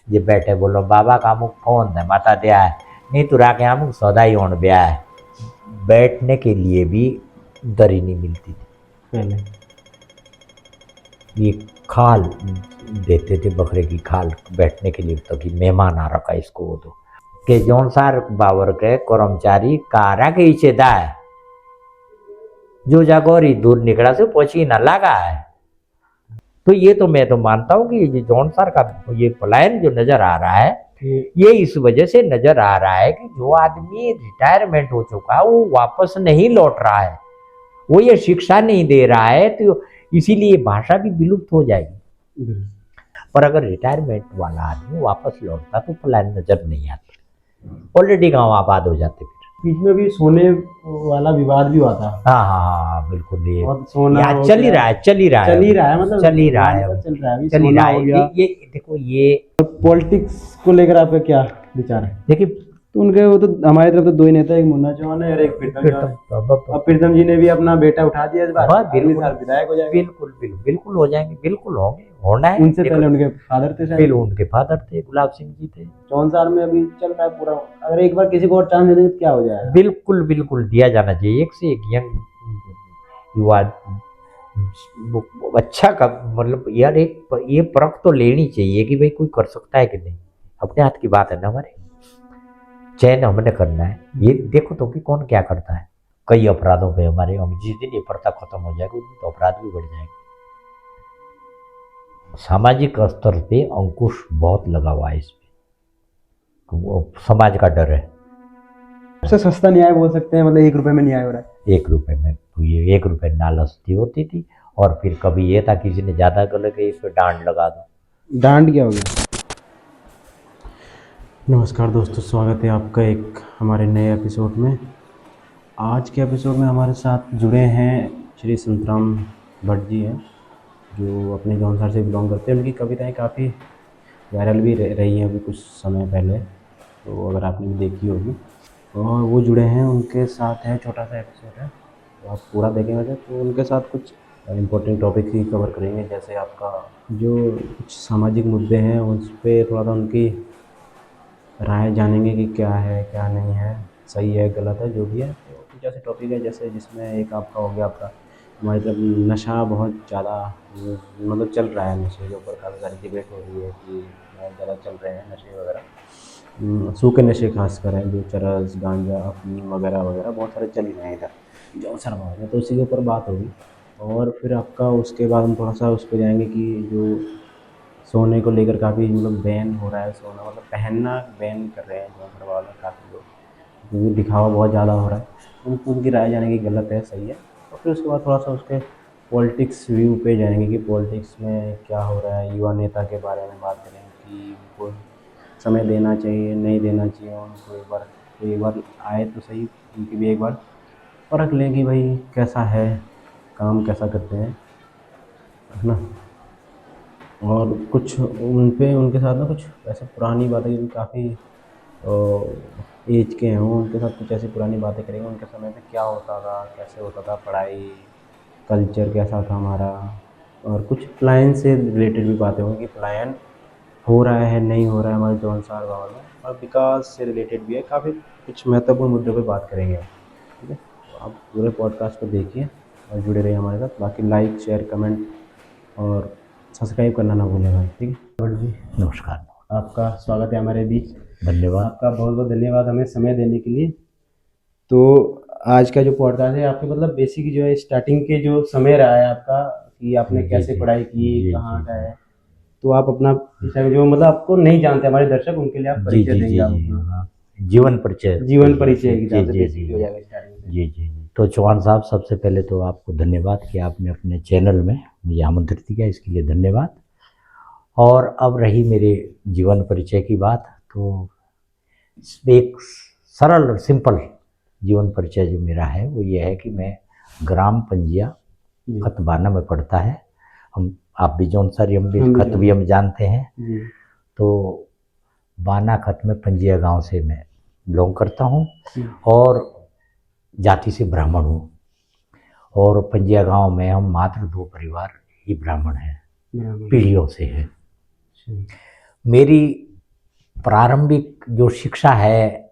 जे बैठे बोलो बाबा का अमुक फोन है माता दिया है नहीं तो राके अमुक सौदा ही होने ब्याह है। बैठने के लिए भी दरी नहीं मिलती थी पहले। ये खाल देते थे बकरे की खाल बैठने के लिए तो कि मेहमान आ रखा इसको वो तो के जौन सार बावर के कर्मचारी कारा के इचेदा है जो जागोरी दूर निकला से पहुंची ना लगा है। तो ये तो मैं तो मानता हूँ कि ये जौन सार का ये पलायन जो नजर आ रहा है ये इस वजह से नजर आ रहा है कि जो आदमी रिटायरमेंट हो चुका है वो वापस नहीं लौट रहा है, वो ये शिक्षा नहीं दे रहा है, तो इसीलिए भाषा भी विलुप्त हो जाएगी। पर अगर रिटायरमेंट वाला आदमी वापस लौटता तो पलायन नजर नहीं आता, ऑलरेडी गांव आबाद हो जाते फिर। बीच में भी सोने वाला विवाद भी हुआ था। हाँ हाँ हाँ बिल्कुल ये और सोना यार हो चल ही गया। रहा है चल ही रहा है चल ही रहा है, मतलब चल ही रहा है चल रहा है, अभी चल ही सोना रहा हो है। गया। ये देखो ये पॉलिटिक्स को लेकर आपका क्या विचार है? देखिए तो उनके वो तो हमारी तरफ तो दो ही नेता, एक मुन्ना चौहान है और एक प्रीतम चौहान है। अब प्रीतम जी ने भी अपना बेटा उठा दिया इस बार, अगली साल विधायक हो जाएगा। बिल्कुल बिल्कुल बिल्कुल हो जाएंगे, बिल्कुल होंगे, होना है। उनसे पहले उनके फादर थे शायद। बिल्कुल उनके फादर थे, गुलाब सिंह जी थे। 4 साल में अभी चल रहा है पूरा, अगर एक बार किसी को और चांस दे देंगे तो क्या हो जाएगा? बिल्कुल बिल्कुल दिया जाना चाहिए, एक से एक यंग युवा अच्छा का मतलब यार एक ये परख तो लेनी चाहिए कि भाई कोई कर सकता है कि नहीं, अपने हाथ की बात है ना हमारे, चयन हमने करना है। ये देखो तो कि कौन क्या करता है कई अपराधों पे हमारे, हम जिस दिन ये प्रथा खत्म हो जाएगा उस दिन तो अपराध भी बढ़ जाएंगे। सामाजिक स्तर पे अंकुश बहुत लगा हुआ है इसमें, वो समाज का डर है। सबसे सस्ता न्याय बोल सकते हैं, मतलब 1 रुपए में न्याय हो रहा है। 1 रुपए में तो ये 1 रुपए नालस्ती होती थी, और फिर कभी ये था किसी ने ज्यादा गलत के इस पे डांड लगा दो। डांड क्या हो गया? नमस्कार दोस्तों, स्वागत है आपका एक हमारे नए एपिसोड में। आज के एपिसोड में हमारे साथ जुड़े हैं श्री संतराम भट्ट जी हैं, जो अपने जौनसार से बिलोंग करते हैं। उनकी कविताएं काफ़ी वायरल भी रही हैं अभी कुछ समय पहले, तो अगर आपने भी देखी होगी। और वो जुड़े हैं, उनके साथ है छोटा सा एपिसोड है, तो आप पूरा देखेंगे तो उनके साथ कुछ इम्पोर्टेंट टॉपिक ही कवर करेंगे, जैसे आपका जो कुछ सामाजिक मुद्दे हैं उस पर थोड़ा सा उनकी राय जानेंगे कि क्या है क्या नहीं है, सही है गलत है जो भी है। तो कुछ ऐसे टॉपिक है जैसे जिसमें एक आपका हो गया आपका हमारी तरफ नशा बहुत ज़्यादा मतलब चल रहा है, नशे के ऊपर काफ़ी सारी डिबेट हो रही है कि बहुत ज़्यादा चल रहे हैं नशे वगैरह, सूखे नशे खासकर हैं जो चरस गांजा अफीम वगैरह वगैरह बहुत सारे चल ही रहे हैं इधर जौनसर भाग में, तो उसी के ऊपर बात होगी। और फिर आपका उसके बाद हम थोड़ा सा उस पर जाएंगे कि जो सोने को लेकर काफ़ी मतलब बैन हो रहा है, सोना मतलब पहनना बैन कर रहे हैं जौनसर वाले काफ़ी लोग, क्योंकि दिखावा बहुत ज़्यादा हो रहा है। उनकी राय जाने की गलत है सही है। और फिर उसके बाद थोड़ा सा उसके पॉलिटिक्स व्यू पे जाएंगे कि पॉलिटिक्स में क्या हो रहा है, युवा नेता के बारे में बात करेंगे कि उनको समय देना चाहिए नहीं देना चाहिए, उनको एक बार आए तो सही, उनकी भी एक बार परख लें कि भाई कैसा है काम, कैसा करते हैं, है ना। और कुछ उनके साथ ना कुछ ऐसे पुरानी बातें, क्योंकि काफ़ी एज के हैं वो, उनके साथ कुछ ऐसी पुरानी बातें करेंगे, उनके समय पे क्या होता था, कैसे होता था पढ़ाई, कल्चर कैसा था हमारा। और कुछ पलायन से रिलेटेड भी बातें होंगी कि पलायन हो रहा है नहीं हो रहा है हमारे जौनसार गाँव में, और विकास से रिलेटेड भी है, काफ़ी कुछ महत्वपूर्ण मुद्दों पे बात करेंगे हम, ठीक है। तो आप पूरे पॉडकास्ट को देखिए और जुड़े रहिए हमारे साथ। बाकी लाइक शेयर कमेंट और सब्सक्राइब करना ना भूलें भाई, ठीक है। भट्ट जी नमस्कार। आपका स्वागत है हमारे बीच। धन्यवाद। आपका बहुत बहुत धन्यवाद हमें समय देने के लिए। तो आज का जो पॉडकास्ट है आपके मतलब बेसिक जो है स्टार्टिंग के जो समय रहा है आपका, कि आपने कैसे पढ़ाई की, कहाँ का है, तो आप अपना जो मतलब आपको नहीं जानते हमारे दर्शक, उनके लिए आप परिचय देंगे। आप जीवन परिचय, जीवन परिचय की तरह से बेसिकली हो जाएगा स्टार्टिंग से। जी जी जी। तो चौहान साहब सबसे पहले तो आपको धन्यवाद कि आपने अपने चैनल में मुझे आमंत्रित किया, इसके लिए धन्यवाद। और अब रही मेरे जीवन परिचय की बात, तो एक सरल और सिंपल जीवन परिचय जो मेरा है वो ये है कि मैं ग्राम पंजिया खत बाना में पड़ता है। हम आप भी जौनसर हम भी खत भी हम जानते हैं। तो बाना खत में पंजिया गांव से मैं बिलोंग करता हूँ और जाति से ब्राह्मण हूँ। और पंजिया गांव में हम मात्र 2 परिवार ही ब्राह्मण हैं, पीढ़ियों से है। मेरी प्रारंभिक जो शिक्षा है,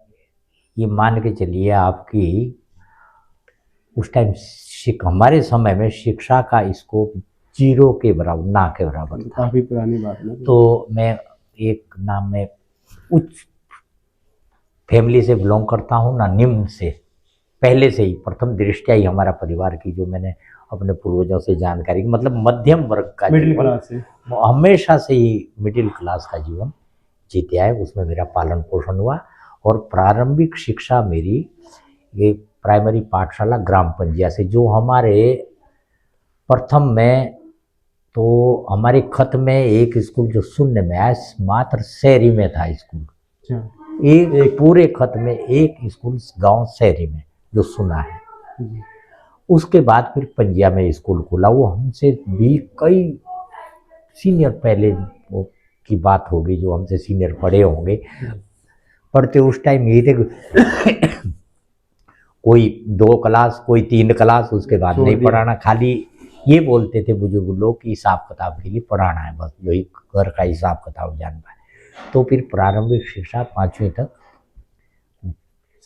ये मान के चलिए आपकी उस टाइम हमारे समय में शिक्षा का स्कोप 0 के बराबर, ना के बराबर था। काफी पुरानी बात है ना। तो मैं एक नाम में उच्च फैमिली से बिलोंग करता हूँ, ना निम्न से। पहले से ही प्रथम दृष्टया ही हमारा परिवार की जो मैंने अपने पूर्वजों से जानकारी, मतलब मध्यम वर्ग का मिडिल जीवन, क्लास से हमेशा से ही मिडिल क्लास का जीवन जीते आए, उसमें मेरा पालन पोषण हुआ। और प्रारंभिक शिक्षा मेरी ये प्राइमरी पाठशाला ग्राम पंजिया से, जो हमारे प्रथम में तो हमारे खत में एक स्कूल जो सुनने में आया, मात्र शहरी में था स्कूल। अच्छा। एक पूरे खत में एक स्कूल गांव शहरी में जो सुना है। उसके बाद फिर पंजिया में स्कूल खुला, वो हमसे भी कई सीनियर, पहले वो की बात होगी जो हमसे सीनियर पढ़े होंगे, पढ़ते उस टाइम ये थे कोई 2 क्लास, कोई 3 क्लास, उसके बाद नहीं पढ़ाना। खाली ये बोलते थे बुजुर्ग लोग कि हिसाब किताब के लिए पढ़ाना है, बस यही घर का हिसाब किताब जान पाए। तो फिर प्रारंभिक शिक्षा 5वीं तक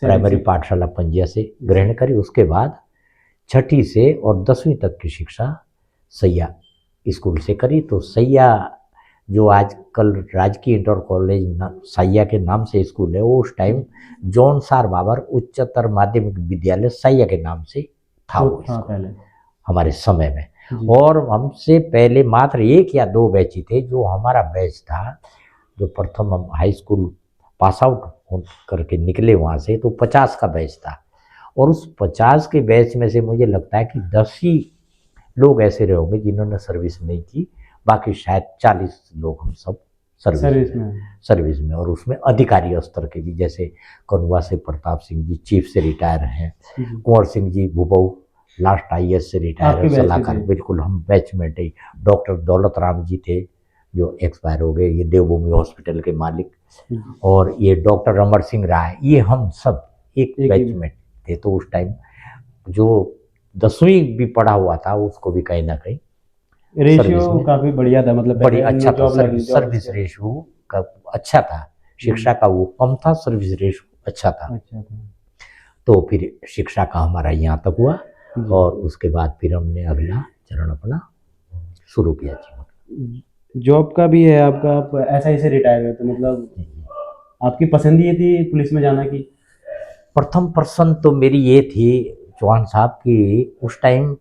प्राइमरी पाठशाला पंजिया से ग्रहण करी। उसके बाद 6ठी से और 10वीं तक की शिक्षा सैया स्कूल से करी। तो सैया जो आजकल राजकीय इंटर कॉलेज सैया के नाम से स्कूल है, वो उस टाइम जॉन सार बाबर उच्चतर माध्यमिक विद्यालय सैया के नाम से था वो पहले हमारे समय में। और हमसे पहले मात्र 1 या 2 बैच ही थे। जो हमारा बैच था, जो प्रथम हम हाई स्कूल पास आउट करके निकले वहाँ से, तो 50 का बैच था। और उस 50 के बैच में से मुझे लगता है कि 10 ही लोग ऐसे रहे होंगे जिन्होंने सर्विस नहीं की, बाकी शायद 40 लोग हम सब सर्विस में। और उसमें अधिकारी स्तर के भी, जैसे कनुआ से प्रताप सिंह जी चीफ से रिटायर हैं, कुंवर सिंह जी भूबऊ लास्ट IAS से रिटायर है, सलाहकार, बिल्कुल हम बैचमेट ही। डॉक्टर दौलत राम जी थे जो एक्सपायर हो गए, ये देवभूमि हॉस्पिटल के मालिक। और ये डॉक्टर अमर सिंह राय, ये हम सब एक बैचमेट थे। तो उस टाइम जो 10वीं भी पढ़ा हुआ था उसको भी कहीं ना कहीं रेशियो काफी बढ़िया था, मतलब बड़ी अच्छा था। सर्विस रेशियो का अच्छा था, शिक्षा का वो कम था, सर्विस रेशियो अच्छा था। तो फिर शिक्षा का हमारा यहाँ तक हुआ। और उसके बाद फिर हमने अगला चरण अपना शुरू किया जीवन। जॉब का भी है आपका, आप ऐसा ही से रिटायर हुए, तो मतलब आपकी पसंद ये थी पुलिस में जाना की? प्रथम पसंद तो मेरी ये थी चौहान साहब की, उस टाइम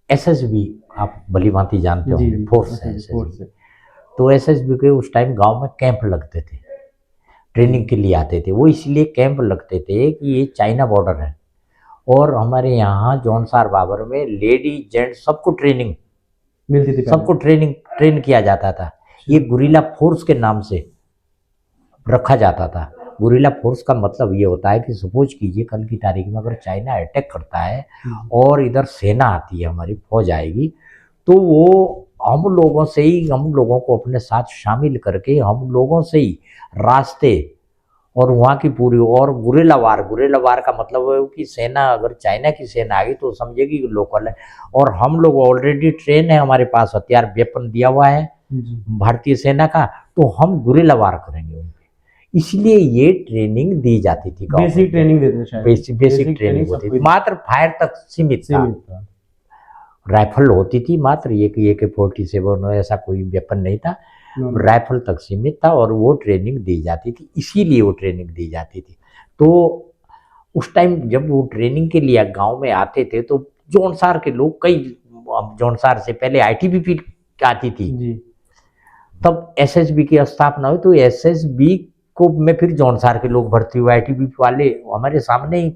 SSB आप भली भांति जानते होंगे, फोर्स है SSB। तो SSB के उस टाइम गांव में कैंप लगते थे, ट्रेनिंग के लिए आते थे वो। इसलिए कैंप लगते थे कि ये चाइना बॉर्डर है, और हमारे यहाँ जौनसार बाबर में लेडी जेंट सबको ट्रेनिंग मिलती थी, सबको ट्रेन किया जाता था। ये गुरिल्ला फोर्स के नाम से रखा जाता था। गुरिल्ला फोर्स का मतलब ये होता है कि सपोज कीजिए कल की तारीख में अगर चाइना अटैक करता है और इधर सेना आती है, हमारी फौज आएगी, तो वो हम लोगों से ही, हम लोगों को अपने साथ शामिल करके हम लोगों से ही रास्ते और वहाँ की पूरी, और गुरिल्ला वार का मतलब है कि सेना, अगर चाइना की सेना आ गई तो समझेगी कि लोकल है, और हम लोग ऑलरेडी ट्रेन है, हमारे पास हथियार वेपन दिया हुआ है भारतीय सेना का, तो हम गुरिल्ला वार करेंगे उनके। इसलिए ये ट्रेनिंग दी जाती थी, बेसिक ट्रेनिंग देते थे, बेसिक ट्रेनिंग होती थी, मात्र फायर तक सीमित था। राइफल होती थी मात्र, AK-47 ऐसा कोई वेपन नहीं था, राइफल तक सीमित था, और वो ट्रेनिंग दी जाती थी, इसीलिए वो ट्रेनिंग दी जाती थी। तो उस टाइम जब वो ट्रेनिंग के लिए गांव में आते थे तो जौनसार के लोग, कई जौनसार से पहले ITBP आती थी जी। तब SSB की स्थापना हुई, तो SSB को में फिर जौनसार के लोग भर्ती हुए। ITBP वाले हमारे सामने ही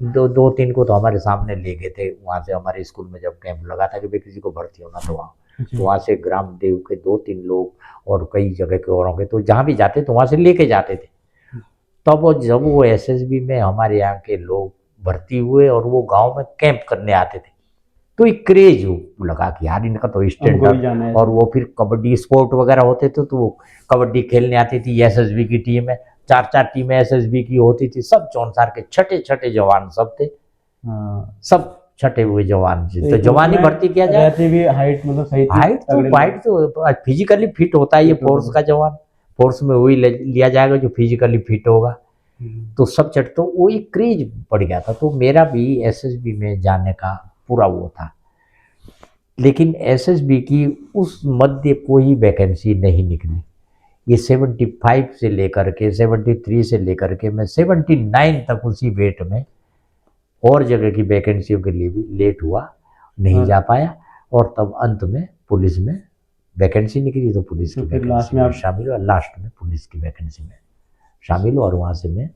2-3 को तो हमारे सामने ले गए थे वहाँ से, हमारे स्कूल में जब कैंप लगा था कि भाई किसी को भर्ती होना तो वहाँ से ग्राम देव के 2-3 लोग और कई जगह के औरों के, तो जहाँ भी जाते तो वहाँ से लेके जाते थे। तब जब वो SSB में हमारे यहाँ के लोग भर्ती हुए और वो गांव में कैंप करने आते थे, तो एक क्रेज लगा कि यार इनका तो स्टैंडर्ड, और वो फिर कबड्डी स्पोर्ट वगैरह होते थे तो वो कबड्डी खेलने आती थी। SSB की टीम में 4-4 टीमें SSB की होती थी, सब जौनसार के छोटे जवान सब थे, सब छठे हुए जवान। तो जवानी भर्ती किया जाए, भी हाइट मतलब सही थी, हाइट तो फिजिकली फिट होता है ये फोर्स का जवान, फोर्स में वही लिया जाएगा जो फिजिकली फिट होगा। तो सब चट तो वो एक क्रेज पड़ गया था। तो मेरा भी एसएसबी में जाने का पूरा वो था, लेकिन एसएसबी की उस मध्य कोई वैकेंसी नहीं निकली। ये 75 से लेकर के 73 से लेकर के मैं 79 तक उसी वेट में और जगह की वैकेंसियों के लिए भी लेट हुआ, नहीं जा पाया। और तब अंत में पुलिस में वैकेंसी निकली तो पुलिस की वैकेंसी में शामिल हुआ। लास्ट में पुलिस की वैकेंसी में शामिल हुआ और वहाँ से मैं,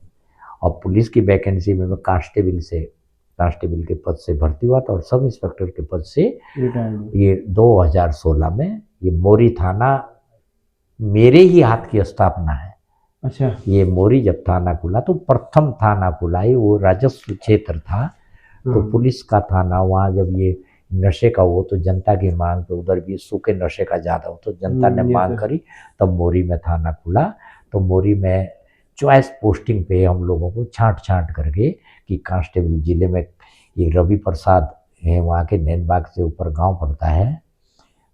और पुलिस की वैकेंसी में मैं कांस्टेबल के पद से भर्ती हुआ था और सब इंस्पेक्टर के पद से ये 2016 में ये मोरी थाना मेरे ही हाथ की स्थापना है। अच्छा। ये मोरी जब थाना खुला तो प्रथम थाना खुला है, वो राजस्व क्षेत्र था। तो पुलिस का थाना वहाँ जब ये नशे का वो तो जनता की मांग पे, उधर भी सूखे नशे का ज़्यादा हो तो जनता ने मांग करी, तब मोरी में थाना खुला। तो मोरी में चॉइस पोस्टिंग पे हम लोगों को छांट करके कि कांस्टेबल जिले में ये रवि प्रसाद है, वहाँ के नैनबाग से ऊपर गांव पड़ता है,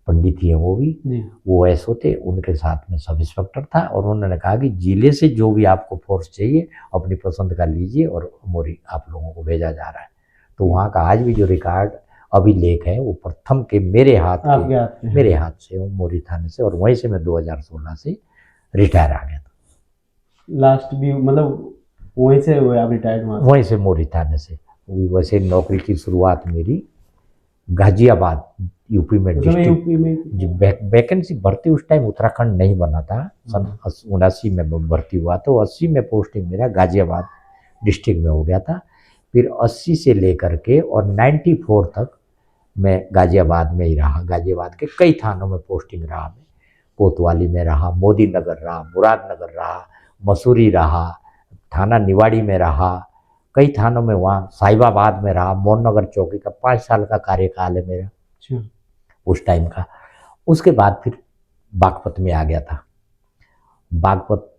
पंडित ही हैं वो भी, वो एसओ थे, उनके साथ में सब इंस्पेक्टर था। और उन्होंने कहा कि जिले से जो भी आपको फोर्स चाहिए अपनी पसंद का लीजिए और मोरी आप लोगों को भेजा जा रहा है। तो वहाँ का आज भी जो रिकॉर्ड अभिलेख है वो प्रथम के मेरे हाथ से वो मोरी थाने से, और वहीं से मैं 2016 से रिटायर आ गया था। लास्ट भी मतलब वहीं से हुए आप रिटायर्ड? वहीं से मोरी थाने से। वैसे नौकरी की शुरुआत मेरी गाजियाबाद यूपी में, यूपी में वैकेंसी भर्ती उस टाइम उत्तराखंड नहीं बना था, सन 79 में भर्ती हुआ। तो 80 में पोस्टिंग मेरा गाजियाबाद डिस्ट्रिक्ट में हो गया था। फिर 80 से लेकर के और 94 तक मैं गाजियाबाद में ही रहा। गाजियाबाद के कई थानों में पोस्टिंग रहा, मैं कोतवाली में रहा, मोदी नगर रहा, मुरादनगर रहा, मसूरी रहा, थाना निवाड़ी में रहा, कई थानों में, वहाँ साहिबाबाद में रहा, मोहन नगर चौकी का 5 साल का कार्यकाल है मेरा उस टाइम का। उसके बाद फिर बागपत में आ गया था। बागपत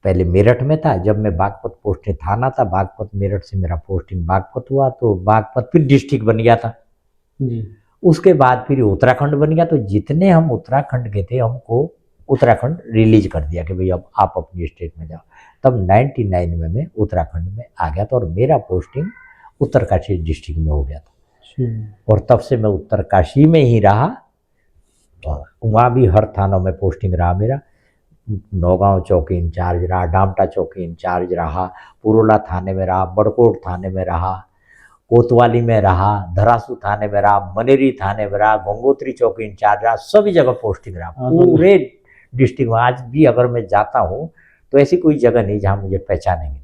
पहले मेरठ में था, जब मैं बागपत पोस्टिंग थाना था, बागपत मेरठ से मेरा पोस्टिंग बागपत हुआ, तो बागपत फिर डिस्ट्रिक्ट बन गया था जी। उसके बाद फिर उत्तराखंड बन गया। तो जितने हम उत्तराखंड के थे हमको उत्तराखंड रिलीज कर दिया कि भाई अब आप अपनी स्टेट में जाओ। तब 99 में मैं उत्तराखंड में आ गया था और मेरा पोस्टिंग उत्तरकाशी डिस्ट्रिक्ट में हो गया था। और तब से मैं उत्तरकाशी में ही रहा, वहाँ भी हर थानों में पोस्टिंग रहा मेरा। नौगांव चौकी इंचार्ज रहा, डामटा चौकी इंचार्ज रहा, पुरोला थाने में रहा, बड़कोट थाने में रहा, कोतवाली में रहा, धरासू थाने में रहा, मनेरी थाने में रहा, गंगोत्री चौकी इंचार्ज रहा, सभी जगह पोस्टिंग रहा पूरे डिस्ट्रिक्ट में। आज भी अगर मैं जाता हूँ तो ऐसी कोई जगह नहीं जहाँ मुझे पहचानेंगे,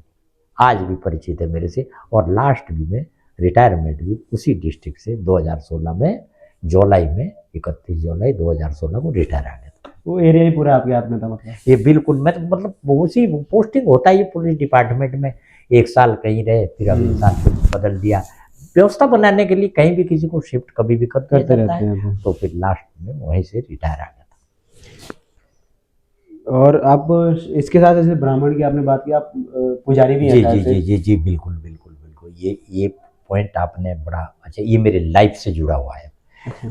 आज भी परिचित है मेरे से। और लास्ट भी मैं रिटायरमेंट भी उसी डिस्ट्रिक्ट से 2016 में जुलाई में 31 जुलाई 2016 को रिटायर आ गया था। वो एरिया ही पूरा आपके हाथ में था मतलब? ये बिल्कुल, मैं तो मतलब उसी पोस्टिंग होता है पुलिस डिपार्टमेंट में, 1 साल कहीं रहे, फिर अगले साल फिर बदल दिया, व्यवस्था बनाने के लिए कहीं भी किसी को शिफ्ट कभी भी करते रहता है। तो फिर लास्ट में वहीं से रिटायर आ गया था। और आप इसके साथ जैसे ब्राह्मण की आपने बात की, आप पुजारी भी हैं? जी बिल्कुल। ये पॉइंट आपने बड़ा अच्छा, ये मेरे लाइफ से जुड़ा हुआ है।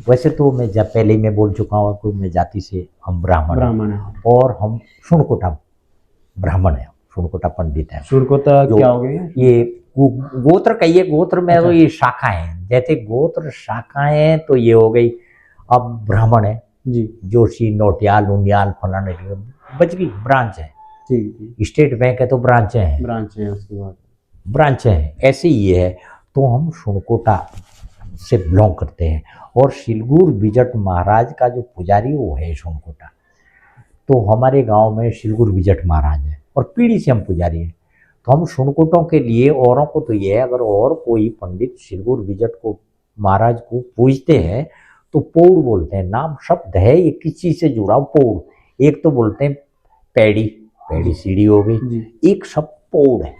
वैसे तो मैं जब पहले ही मैं बोल चुका हूँ आपको, मैं जाति से हम ब्राह्मण हैं और हम सुनकोटा ब्राह्मण हैं, सुनकोटा पंडित हैं। सुनकोटा क्या हो गया? ये गोत्र कहिए, गोत्र में तो ये शाखा है, जैसे गोत्र शाखाएं तो ये हो गई। अब ब्राह्मण है जी, जोशी, नोटियाल, उनियाल, फलाने बच गई, ब्रांच है जी। स्टेट बैंक है तो ब्रांचें हैं, उसके बाद ब्रांचें हैं, ऐसे ही ये है। तो हम सुनकोटा से बिलोंग करते हैं और शिलगुर बिजट महाराज का जो पुजारी वो है सुनकोटा। तो हमारे गांव में शिलगुर बिजट महाराज है और पीढ़ी से हम पुजारी हैं। तो हम सुनकोटों के लिए, औरों को तो ये है, अगर और कोई पंडित शिलगुर बिजट को महाराज को पूजते हैं तो पौड़ बोलते हैं, नाम शब्द है ये, किस चीज से जुड़ा पौड़। एक तो बोलते हैं पैड़ी सीढ़ी हो गई, एक शब्द पौड़ है।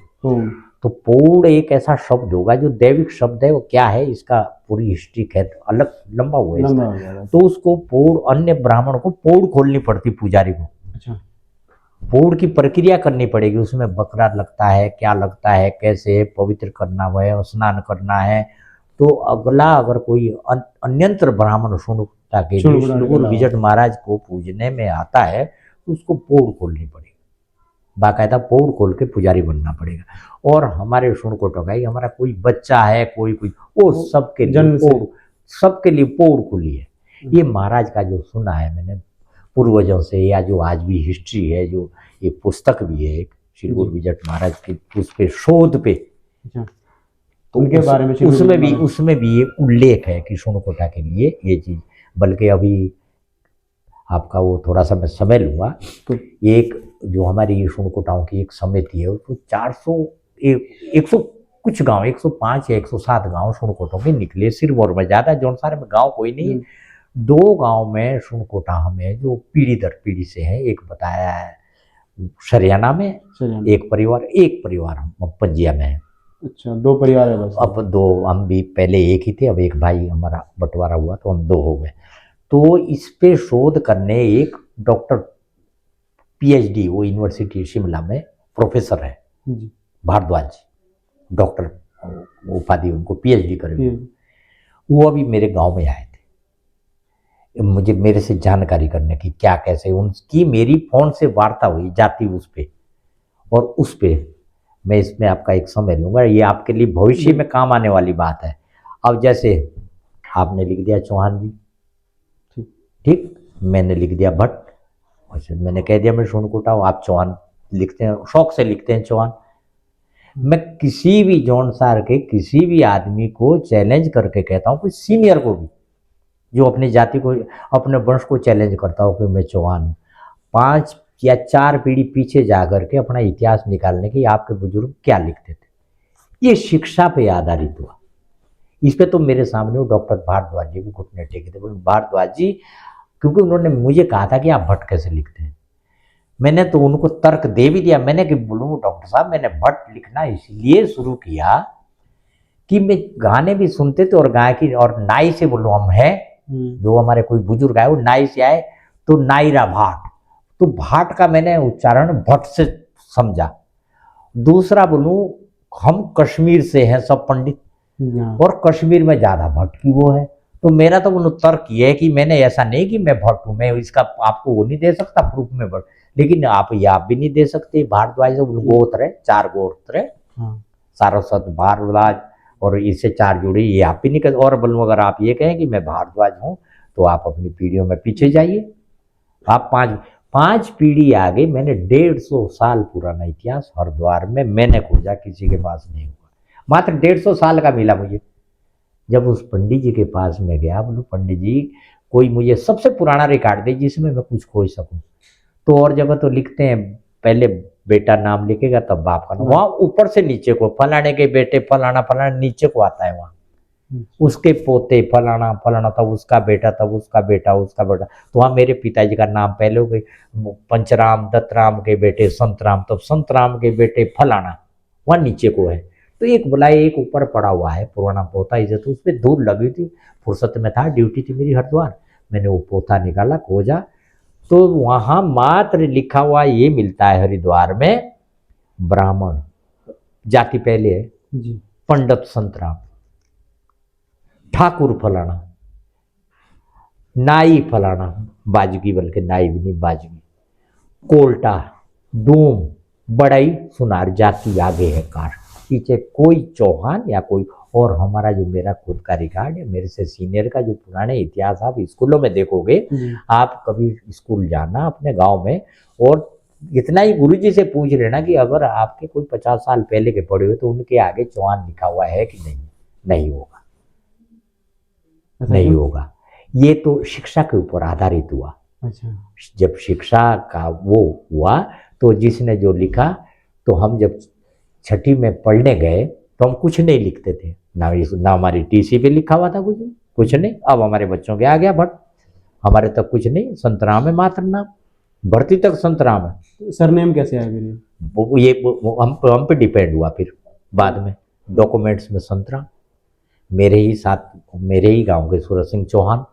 तो पौड़ एक ऐसा शब्द होगा जो दैविक शब्द है। वो क्या है, इसका पूरी हिस्ट्री है, अलग लंबा हुआ है इसका। तो उसको पौड़, अन्य ब्राह्मण को पौड़ खोलनी पड़ती पुजारी को। अच्छा, पौड़ की प्रक्रिया करनी पड़ेगी, उसमें बकरा लगता है, क्या लगता है, कैसे पवित्र करना है, स्नान करना है। तो अगला अगर कोई अन्यंत्र ब्राह्मण सुनकोटा के शिलगुर बिजट महाराज को पूजने में आता है तो उसको पोड़ खोलनी पड़ेगी, बाकायदा पोड़ खोल के पुजारी बनना पड़ेगा। और हमारे सुनकोटों का ही हमारा कोई बच्चा है, कोई वो सबके लिए जन्म से। पोड़, सबके लिए पोड़ खुली है। ये महाराज का जो सुना है मैंने पूर्वजों से, या जो आज भी हिस्ट्री है, जो ये पुस्तक भी है एक श्री गुरु विजट महाराज की, उस पे शोध पे, अच्छा, तो उनके बारे में उसमें भी ये उल्लेख है कि सोनकोटा के लिए ये चीज। बल्कि अभी आपका वो थोड़ा सा मैं समय लूंगा, तो एक जो हमारी ये सोनकोटाओं की एक समिति है, उसको 400 100 कुछ गांव, 105 या 107 गांव सोनकोटों के निकले सिरमौर में, ज्यादा जौनसार में गांव कोई नहीं है। 2 गांव में सोनकोटा हमें जो पीढ़ी दर पीढ़ी से है, एक बताया है सरियाना में, एक परिवार हम पंजिया में है। अच्छा, 2 परिवार है बस। अब 2, हम भी पहले एक ही थे, अब एक भाई हमारा बंटवारा हुआ तो हम 2 हो गए। तो इस पे शोध करने एक डॉक्टर पीएचडी, वो यूनिवर्सिटी शिमला में प्रोफेसर है भारद्वाज, डॉक्टर उपाधि उनको, पीएचडी करे हुए, वो अभी मेरे गांव में आए थे मुझे मेरे से जानकारी करने की क्या कैसे। उनकी मेरी फोन से वार्ता हुई जाती उस पे, और उस पे मैं इसमें आपका एक समय लूंगा, ये आपके लिए भविष्य में काम आने वाली बात है। अब जैसे आपने लिख दिया चौहान जी, ठीक, मैंने लिख दिया भट्ट, वैसे मैंने कह दिया मैं सोनकोटा हूँ, आप चौहान लिखते हैं, शौक से लिखते हैं चौहान। मैं किसी भी जौनसार के किसी भी आदमी को चैलेंज करके कहता हूँ, कोई सीनियर को भी जो अपनी जाति को, अपने वंश को चैलेंज करता हो कि मैं चौहान हूँ, 5 या 4 पीढ़ी पीछे जा करके अपना इतिहास निकालने की आपके बुजुर्ग क्या लिखते थे। ये शिक्षा पे आधारित हुआ। इस पे तो मेरे सामने वो डॉक्टर भारद्वाज जी भी घुटने टेके थे, बोले भारद्वाज जी, क्योंकि उन्होंने मुझे कहा था कि आप भट्ट कैसे लिखते हैं। मैंने तो उनको तर्क दे भी दिया, मैंने कि बोलूँ डॉक्टर साहब, मैंने भट्ट लिखना इसलिए शुरू किया कि मैं गाने भी सुनते थे, और गायकी और नाई से बोलूँ हम हैं, जो हमारे कोई बुजुर्ग आए वो नाई से आए, तो नाईरा भाट, तो भाट का मैंने उच्चारण भट्ट से समझा। दूसरा बोलूं, हम कश्मीर से हैं सब पंडित, और कश्मीर में ज्यादा भट्ट की वो है, तो मेरा तो बोलो तर्क ये है कि मैंने ऐसा नहीं कि मैं भट्ट हूं, मैं इसका आपको वो नहीं दे सकता प्रूफ में भट्ट, लेकिन आप भी नहीं दे सकते। भारद्वाज गोत्र है, 4 गोत्र है, सारस्वत भारद्वाज, और इससे 4 जुड़ी, ये आप भी नहीं कर। और बोलूँ अगर आप ये कहें कि मैं भारद्वाज हूँ, तो आप अपनी पीढ़ियों में पीछे जाइए, आप 5 पीढ़ी आगे। मैंने 150 साल पुराना इतिहास हरिद्वार में मैंने खोजा, किसी के पास नहीं हुआ, मात्र 150 साल का मिला मुझे। जब उस पंडित जी के पास में गया, बोलो पंडित जी कोई मुझे सबसे पुराना रिकॉर्ड दे जिसमें मैं कुछ खोज सकूं। तो और जगह तो लिखते हैं पहले बेटा नाम लिखेगा तब बाप का नाम, वहां ऊपर से नीचे को फलाने के बेटे फलाना फलाना नीचे को आता है, वहां उसके पोते फलाना फलाना, तब उसका बेटा, तब उसका बेटा, उसका बेटा। तो वहाँ मेरे पिताजी का नाम पहले हो गई, पंचराम दत्तराम के बेटे संतराम, तब संतराम के बेटे फलाना, वहाँ नीचे को है। तो एक बुलाए, एक ऊपर पड़ा हुआ है पुराना पोता, इसे तो उस पर दूर लगी थी, फुर्सत में था, ड्यूटी थी मेरी हरिद्वार, मैंने वो पोता निकाला, खोजा, तो वहाँ मात्र लिखा हुआ ये मिलता है हरिद्वार में, ब्राह्मण जाति पहले है, पंडित संतराम, ठाकुर फलाना, नाई फलाना, बाजगी, बल्कि नाई भी नहीं बाजगी, कोल्टा, डूम, बड़ाई, सुनार, जाति आगे है कार, पीछे कोई चौहान या कोई। और हमारा जो मेरा खुद का रिकॉर्ड है, मेरे से सीनियर का जो पुराने इतिहास आप स्कूलों में देखोगे, आप कभी स्कूल जाना अपने गांव में, और इतना ही गुरुजी से पूछ लेना कि अगर आपके कोई 50 साल पहले के पढ़े हुए, तो उनके आगे चौहान लिखा हुआ है कि नहीं, नहीं होगा, नहीं होगा। ये तो शिक्षा के ऊपर आधारित हुआ। अच्छा, जब शिक्षा का वो हुआ, तो जिसने जो लिखा, तो हम जब 6ठी में पढ़ने गए तो हम कुछ नहीं लिखते थे, ना हमारी टीसी पे लिखा हुआ था कुछ नहीं। अब हमारे बच्चों के आ गया भट्ट, हमारे तक कुछ नहीं, संतराम है मात्र नाम, भर्ती तक संतराम है। सरनेम कैसे आया वो हम पे डिपेंड हुआ फिर बाद में, डॉक्यूमेंट्स में संतराम, मेरे ही साथ, मेरे ही गांव के सूरज सिंह चौहान।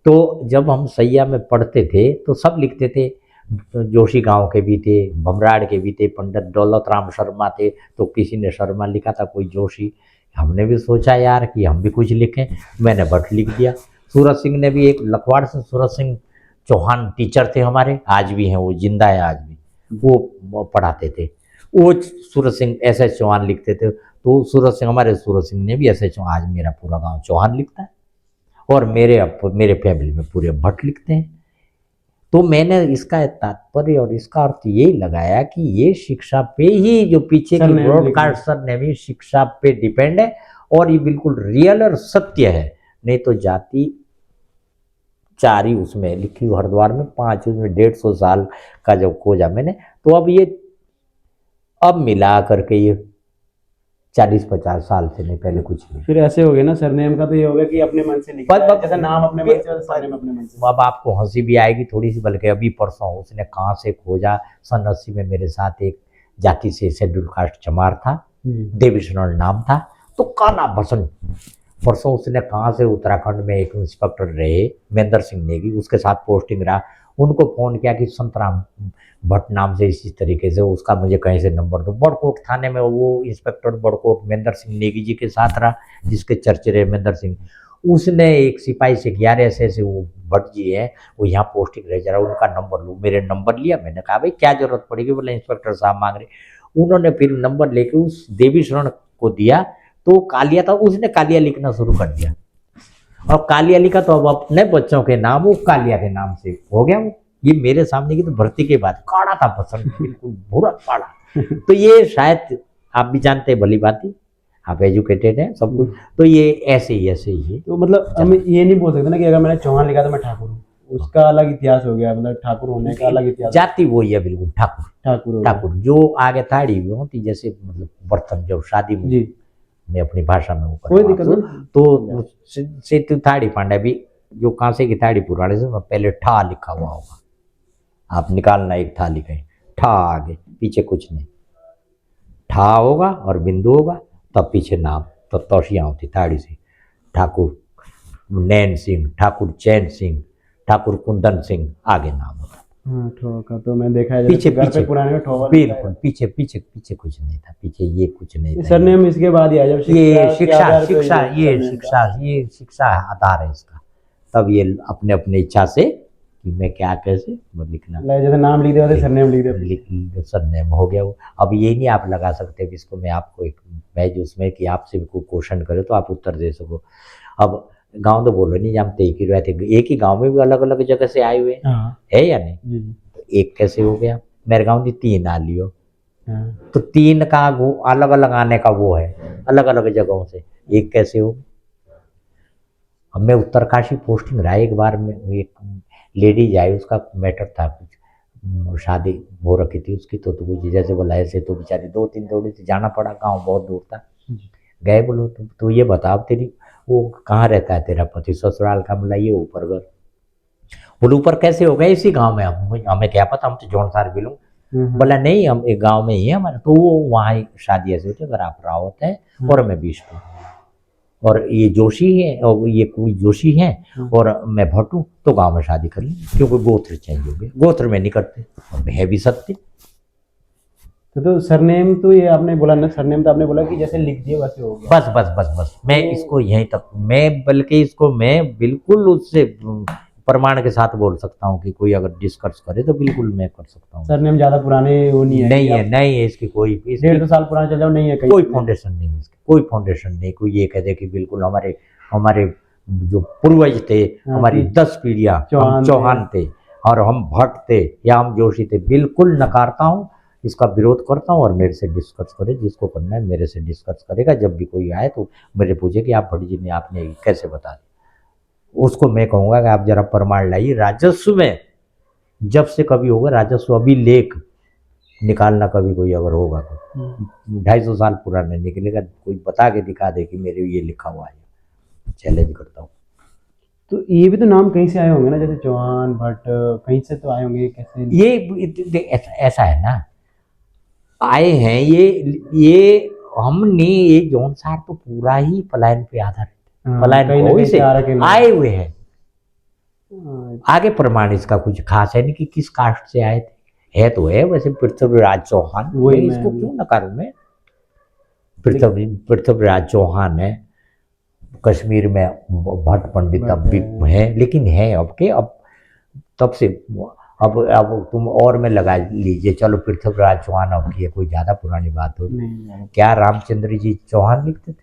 तो जब हम सैया में पढ़ते थे तो सब लिखते थे, जोशी गांव के भी थे, भमराड़ के भी थे, पंडित दौलत राम शर्मा थे, तो किसी ने शर्मा लिखा था, कोई जोशी। हमने भी सोचा यार कि हम भी कुछ लिखें, मैंने भट्ट लिख दिया। सूरज सिंह ने भी एक लखवाड़ से सूरज सिंह चौहान टीचर थे हमारे, आज भी हैं, वो जिंदा है आज भी, वो पढ़ाते थे। वो सूरज सिंह एस चौहान लिखते थे, तो हमारे सूरज सिंह ने भी ऐसे चौहान, आज मेरा पूरा गांव चौहान लिखता है, और मेरे फैमिली में पूरे भट्ट लिखते हैं। तो मैंने इसका तात्पर्य और इसका अर्थ ये लगाया कि ये शिक्षा पे ही, जो पीछे की ब्रॉडकास्ट सरनेम ही शिक्षा पे डिपेंड है, और ये बिल्कुल रियल और सत्य है। नहीं तो जाति 4 ही उसमें लिखी हुई, हरिद्वार में 5, उसमें 150 साल का जब खोजा मैंने, तो अब मिला करके ये 40-50 साल से, नहीं पहले कुछ नहीं। फिर ऐसे हो गया ना, सरनेम का तो ये हो गया कि अपने मन से लिखा है, जैसे नाम अपने मन से, सरनेम अपने मन से। अब आपको हंसी भी आएगी थोड़ी सी, बल्कि अभी परसों उसने कहाँ से खोजा, सन 80 में मेरे साथ एक जाति से शेड्यूल कास्ट चमार था, देवीशरण नाम था, तो काना बसन, परसों उसने कहाँ से, उत्तराखंड में एक इंस्पेक्टर रहे महेंद्र सिंह नेगी, उसके साथ पोस्टिंग रहा, उनको फोन किया कि संतराम भट्ट नाम से इसी तरीके से, उसका मुझे कहीं से नंबर दो। बड़कोट थाने में वो इंस्पेक्टर बड़कोट महेंद्र सिंह नेगी जी के साथ रहा, जिसके चर्चे रहे महेंद्र सिंह, उसने एक सिपाही से 11 ऐसे वो भट्ट जी है, वो यहाँ पोस्टिंग रह, जरा उनका नंबर लो। मेरे नंबर लिया, मैंने कहा भाई क्या जरूरत पड़ेगी, बोले इंस्पेक्टर साहब मांग रहे। उन्होंने फिर नंबर लेके उस देवी शरण को दिया, तो कालिया था, उसने कालिया लिखना शुरू कर दिया, और कालिया लिखा तो अब अपने बच्चों के नाम वो कालिया के नाम से हो गया। वो ये मेरे सामने की तो भर्ती के बाद काड़ा था पसंद, बिल्कुल बुरा काड़ा। तो ये शायद आप भी जानते हैं, भली बात ही, आप एजुकेटेड हैं सब कुछ, तो ये ऐसे ही है। तो मतलब हम ये नहीं बोल सकते ना कि अगर मैंने चौहान लिखा तो मैं ठाकुर हूँ, उसका अलग इतिहास हो गया, मतलब ठाकुर होने का अलग इतिहास। जाति वही है बिल्कुल, ठाकुर ठाकुर जो आगे थाड़ी भी होती, जैसे मतलब बर्तन जब शादी में जी, मैं अपनी भाषा में कोई दिक्कत नहीं, तो सेतु थाड़ी पांडा भी, जो कांसे की थाड़ी पुराने से पहले ठा लिखा हुआ होगा, आप निकालना, एक था लिखे ठा, आगे पीछे कुछ नहीं, ठा होगा और बिंदु होगा, तब पीछे नाम, तब तौशियाँ होती थाड़ी से, ठाकुर नैन सिंह, ठाकुर चैन सिंह, ठाकुर कुंदन सिंह, आगे नाम होता। हाँ, ठोका तो मैं देखा है, पीछे घर पे पुराने में ठोका, बिल्कुल पीछे कुछ नहीं था, पीछे ये कुछ नहीं था। सरनेम इसके बाद ही आया, जब ये शिक्षा आधार है इसका, तब ये अपने अपने इच्छा से कि मैं क्या कैसे वो लिखना, जैसे नाम लिख दिया सरनेम लिख दिया, सरनेम हो गया वो। अब ये नहीं आप लगा सकते कि इसको मैं आपको एक मैच उसमें कि आपसे भी कोई क्वेश्चन करे तो आप उत्तर दे सको। अब गांव तो बोलो नहीं जानते, एक ही रहते, एक ही गांव में भी अलग अलग जगह से आए हुए है या नहीं, तो एक कैसे हो गया, मेरे गांव में 3 आ लियो, तो 3 का वो अलग अलग आने का वो है, अलग अलग जगहों से, एक कैसे हो। अब मैं उत्तरकाशी पोस्टिंग रहा एक बार में, एक लेडीज आई, उसका मैटर था कुछ, शादी हो रखी थी उसकी, तो कुछ जैसे बोला ऐसे, तो बेचारी 2-3 दौड़े से जाना पड़ा, गांव बहुत दूर था, गए, बोलो तो ये बता तेरी वो कहाँ रहता है तेरा पति, ससुराल का, बोला ये ऊपर घर। बोले ऊपर कैसे हो गए, इसी गांव में, हमें क्या पता, हम तो जौनसार बिलोंग। बोला नहीं, हम एक गांव में ही है हमारे, तो वो वहाँ शादी ऐसे होती है, अगर आप रावत है और मैं बिष्णु, और ये जोशी है, और ये कोई जोशी है, और मैं भट्ट हूँ, तो गांव में शादी कर ली, क्योंकि गोत्र चेंज हो गए, गोत्र में नहीं करते, और है भी सत्य। तो सरनेम तो ये आपने बोला ना, सरनेम तो आपने बोला कि जैसे लिख दिया वैसे हो गया, बस मैं इसको यहीं तक, मैं बल्कि इसको मैं बिल्कुल उससे प्रमाण के साथ बोल सकता हूँ कि कोई अगर डिस्कस करे तो बिल्कुल मैं कर सकता हूँ। सरनेम ज्यादा पुराने वो नहीं है, नहीं है इसकी कोई, 150 साल पुराना चल जाओ, नहीं है कोई फाउंडेशन नहीं है इसकी, कोई फाउंडेशन नहीं, कोई ये कह दे कि बिल्कुल हमारे जो पूर्वज थे, हमारी 10 पीढ़ियां चौहान थे और हम भट्ट थे या हम जोशी थे, बिल्कुल नकारता हूँ, इसका विरोध करता हूँ, और मेरे से डिस्कस करे, जिसको करना है मेरे से डिस्कस करेगा। जब भी कोई आए तो मेरे पूछे कि आप भट्ट जी ने आपने कैसे बता दिया, उसको मैं कहूँगा कि आप जरा प्रमाण लाइए। राजस्व में जब से कभी होगा राजस्व अभिलेख निकालना, कभी कोई अगर होगा तो 250 साल पुराना निकलेगा, कोई बता के दिखा दे कि मेरे ये लिखा हुआ है, चैलेंज करता हूँ। तो ये भी तो नाम कहीं से आए होंगे ना, जैसे चौहान भट्ट कहीं से तो आए होंगे, कैसे ये ऐसा है ना, आए हैं ये हमने, ये जौनसार तो पूरा ही पलायन पे आधारित, पलायन से आए हुए हैं। आगे प्रमाण इसका कुछ खास है नहीं कि किस कास्ट से आए थे, है तो है वैसे पृथ्वीराज चौहान, इसको क्यों नकारूं मैं, पृथ्वीराज चौहान है, कश्मीर में भट्ट पंडित अब भी है, लेकिन है अब के, अब तब से अब तुम और में लगा लीजिए, चलो पृथ्वीराज चौहान अब की है, कोई ज्यादा पुरानी बात हो। नहीं, क्या रामचंद्र जी चौहान लिखते थे?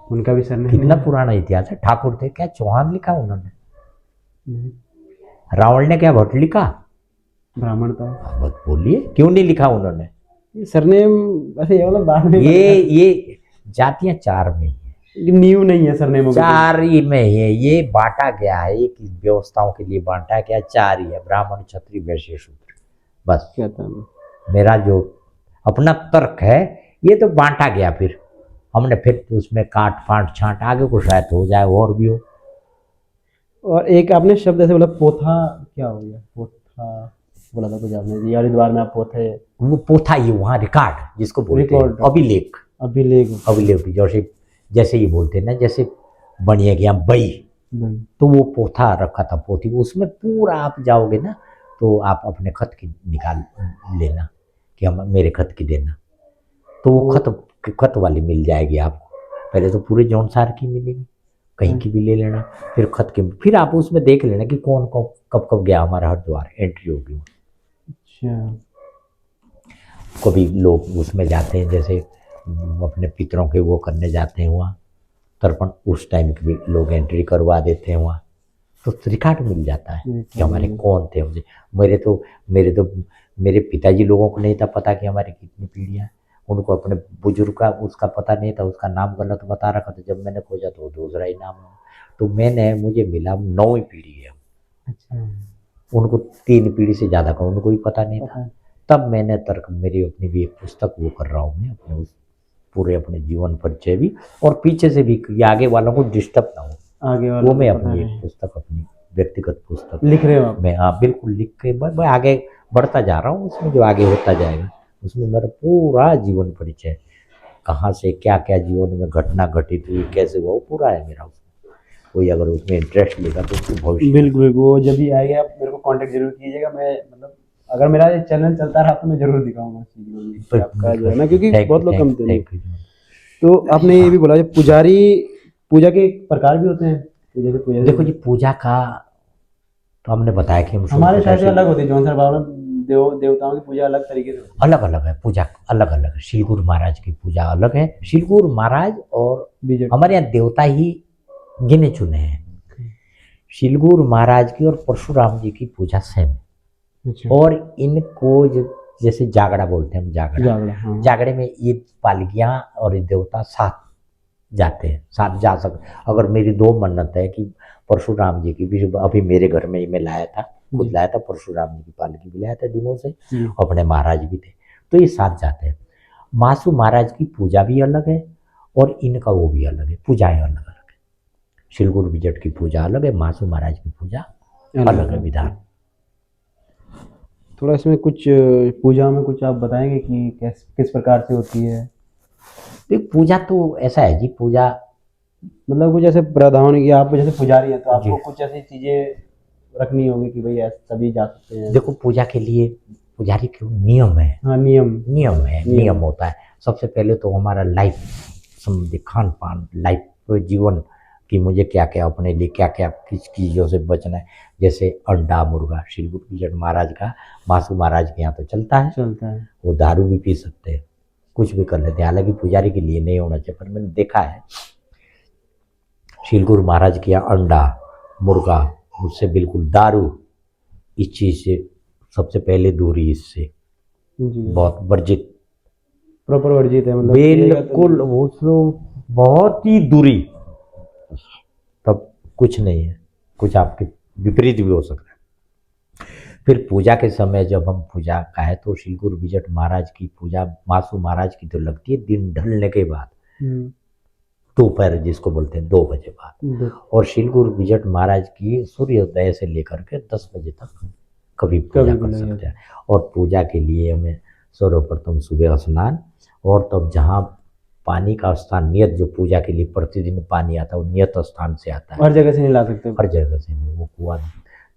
उनका भी सरनेम कितना नहीं पुराना इतिहास है, ठाकुर थे, क्या चौहान लिखा उन्होंने? है। रावण ने क्या भट्ट लिखा? ब्राह्मण था। बस बोलिए, क्यों नहीं लिखा उन्होंने? सरनेम वैसे ये वाला बाद में ये जातियां चार में ही है, न्यू नहीं है सरनेम चार ही में है, ये बांटा गया है, एक व्यवस्थाओं के लिए बांटा गया, चार ही है, ब्राह्मण क्षत्रिय वैश्य शूद्र, बस। क्या था? मेरा जो अपना तर्क है, ये तो बांटा गया, फिर हमने फिर उसमें काट फाट छांट, आगे को शायद हो जाए और भी हो। और एक आपने शब्द ऐसे बोला पोथा, क्या हो गया पोथा? बोला था कुछ आपने जी, हरिद्वार में आप पोथे। वो पोथा, ये वहाँ रिकॉर्ड जिसको बोलते हैं, रिकॉर्ड। अभिलेख। अभिलेख। अभिलेख जैसे जैसे ये बोलते हैं ना, जैसे बनिए गया बई, तो वो पोथा रखा था, पोथी, उसमें पूरा आप जाओगे ना, तो आप अपने खत की निकाल लेना कि हम मेरे खत की देना, तो वो खत वाली मिल जाएगी आपको। पहले तो पूरे जौनसार की मिलेगी, कहीं की भी ले लेना, फिर खत की, फिर आप उसमें देख लेना कि कौन कब कब कब गया हमारा हरिद्वार, एंट्री होगी। अच्छा। कभी लोग उसमें जाते हैं, जैसे अपने पितरों के वो करने जाते हैं वहाँ तर्पण, उस टाइम की भी लोग एंट्री करवा देते हैं वहाँ, तो रिकॉर्ड मिल जाता है कि हमारे कौन थे। मुझे मेरे पिताजी लोगों को नहीं था पता कि हमारी कितनी पीढ़ियाँ, उनको अपने बुजुर्ग का उसका पता नहीं था, उसका नाम गलत बता रखा था, जब मैंने खोजा तो दूसरा ही नाम है, तो मुझे मिला 9वीं पीढ़ी है। अच्छा। उनको 3 पीढ़ी से ज़्यादा का उनको भी पता नहीं था। तब मैंने तर्क, मेरी अपनी भी एक पुस्तक वो कर रहा हूँ मैं, अपने उस पूरे अपने जीवन परिचय भी, और पीछे से भी कि आगे वालों को डिस्टर्ब ना हो, आगे वो मैं अपनी एक पुस्तक, अपनी व्यक्तिगत पुस्तक लिख रहे हो आप? मैं, हाँ बिल्कुल, लिख के मैं आगे बढ़ता जा रहा हूँ, उसमें जो आगे होता जाएगा उसमें मेरा पूरा जीवन परिचय, कहाँ से क्या क्या जीवन में घटना घटित हुई, कैसे हुआ, वो पूरा है मेरा उसमें। कोई अगर उसमें इंटरेस्ट लेगा तो उसको भविष्य, बिल्कुल, वो जब भी आएगा आप मेरे को कांटेक्ट जरूर कीजिएगा। मैं मतलब अगर मेरा ये चैनल चलता रहा तो मैं जरूर दिखाऊंगा कि आपका जो है ना, क्योंकि बहुत लोग कम थे। तो आपने ये भी बोला पुजारी, पूजा के प्रकार भी होते हैं, पूजा से पूजा, देखो जी पूजा का तो हमने बताया कि हमारे शायद अलग होती है, जौन सर बाबा देवताओं की पूजा अलग तरीके से होती है। अलग अलग है, पूजा अलग अलग है, शिलगुरु महाराज की पूजा अलग है, शिलगुरु महाराज और हमारे यहाँ देवता ही गिने चुने हैं, शिलगुरु महाराज की और परशुराम जी की पूजा सेम है। और इनको जैसे जागड़ा बोलते हैं हम, जागड़ा, जागड़े में ये पालकियां और ये देवता साथ जाते हैं, साथ जा सकते। अगर मेरी 2 मन्नत है कि परशुराम जी की भी, अभी मेरे घर में ही मैं लाया था, खुद लाया था, परशुराम जी की पालकी भी लाया था डिमो से, अपने महाराज भी थे, तो ये साथ जाते हैं। मासू महाराज की पूजा भी अलग है और इनका वो भी अलग है, पूजाएं अलग अलग है। शिलगुरु विजट की पूजा अलग है, मासू महाराज की पूजा अलग है, विधान। थोड़ा इसमें कुछ पूजा में कुछ आप बताएंगे कि किस प्रकार से होती है? पूजा तो ऐसा है जी, पूजा मतलब कुछ ऐसे प्रावधान की, आप जैसे पुजारी हैं तो आपको कुछ ऐसी चीजें रखनी होगी कि भाई ऐसे सभी जा सकते हैं। देखो पूजा के लिए पुजारी क्यों, नियम है। हाँ, नियम होता है। सबसे पहले तो हमारा लाइफ संबंधी, खान पान, लाइफ जीवन कि मुझे क्या क्या अपने लिए क्या क्या किस चीज़ों से बचना है, जैसे अंडा मुर्गा, शिलगुरु विजट महाराज का, मासू महाराज के यहाँ तो चलता है, वो दारू भी पी सकते हैं, कुछ भी कर लेते हैं, हालांकि पुजारी के लिए नहीं होना चाहिए, पर मैंने देखा है शिलगुरु महाराज के यहाँ अंडा मुर्गा, उससे बिल्कुल दारू, इस चीज़ से सबसे पहले दूरी, इससे बहुत वर्जित, प्रॉपर वर्जित है, मतलब बिल्कुल उसको बहुत ही दूरी, तब कुछ नहीं है, कुछ आपके विपरीत भी हो सकता है। फिर पूजा के समय जब हम पूजा का है तो शिलगुरु विजट महाराज की पूजा, मासू महाराज की तो लगती है दिन ढलने के बाद, दोपहर जिसको बोलते हैं 2 बजे बाद, और शिलगुरु विजट महाराज की सूर्योदय से लेकर के 10 बजे तक कभी पूजा कर सकते हैं। और पूजा के लिए हमें सर्वप्रथम सुबह स्नान, और तब जहाँ पानी का स्थान नियत, जो पूजा के लिए प्रतिदिन पानी आता है वो नियत स्थान से आता है, हर जगह से नहीं ला सकते, हर जगह से नहीं, वो कुआं,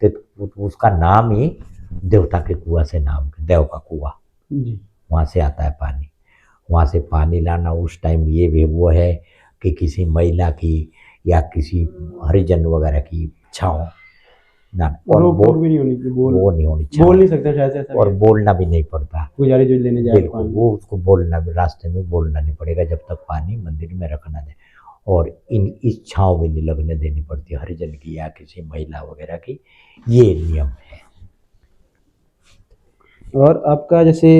तो उसका नाम ही देवता के कुआं से नाम, देव का कुआं, वहाँ से आता है पानी, वहाँ से पानी लाना उस टाइम ये भी वो है कि किसी महिला की या किसी हरिजन वगैरह की छाँव ना। और वो बोल भी नहीं होनी चाहिए, वो नहीं होनी चाहिए, बोल नहीं सकते शायद से, ऐसा और भी है। बोलना भी नहीं पड़ता। पुजारी जो लेने जाए बिल्कुल, पानी। वो उसको बोलना भी, रास्ते में बोलना नहीं पड़ेगा जब तक पानी मंदिर में रखना दे। और इन इच्छाओं में नहीं लगने देनी पड़ती हरिजन की या किसी महिला वगैरह की, ये नियम है। और आपका जैसे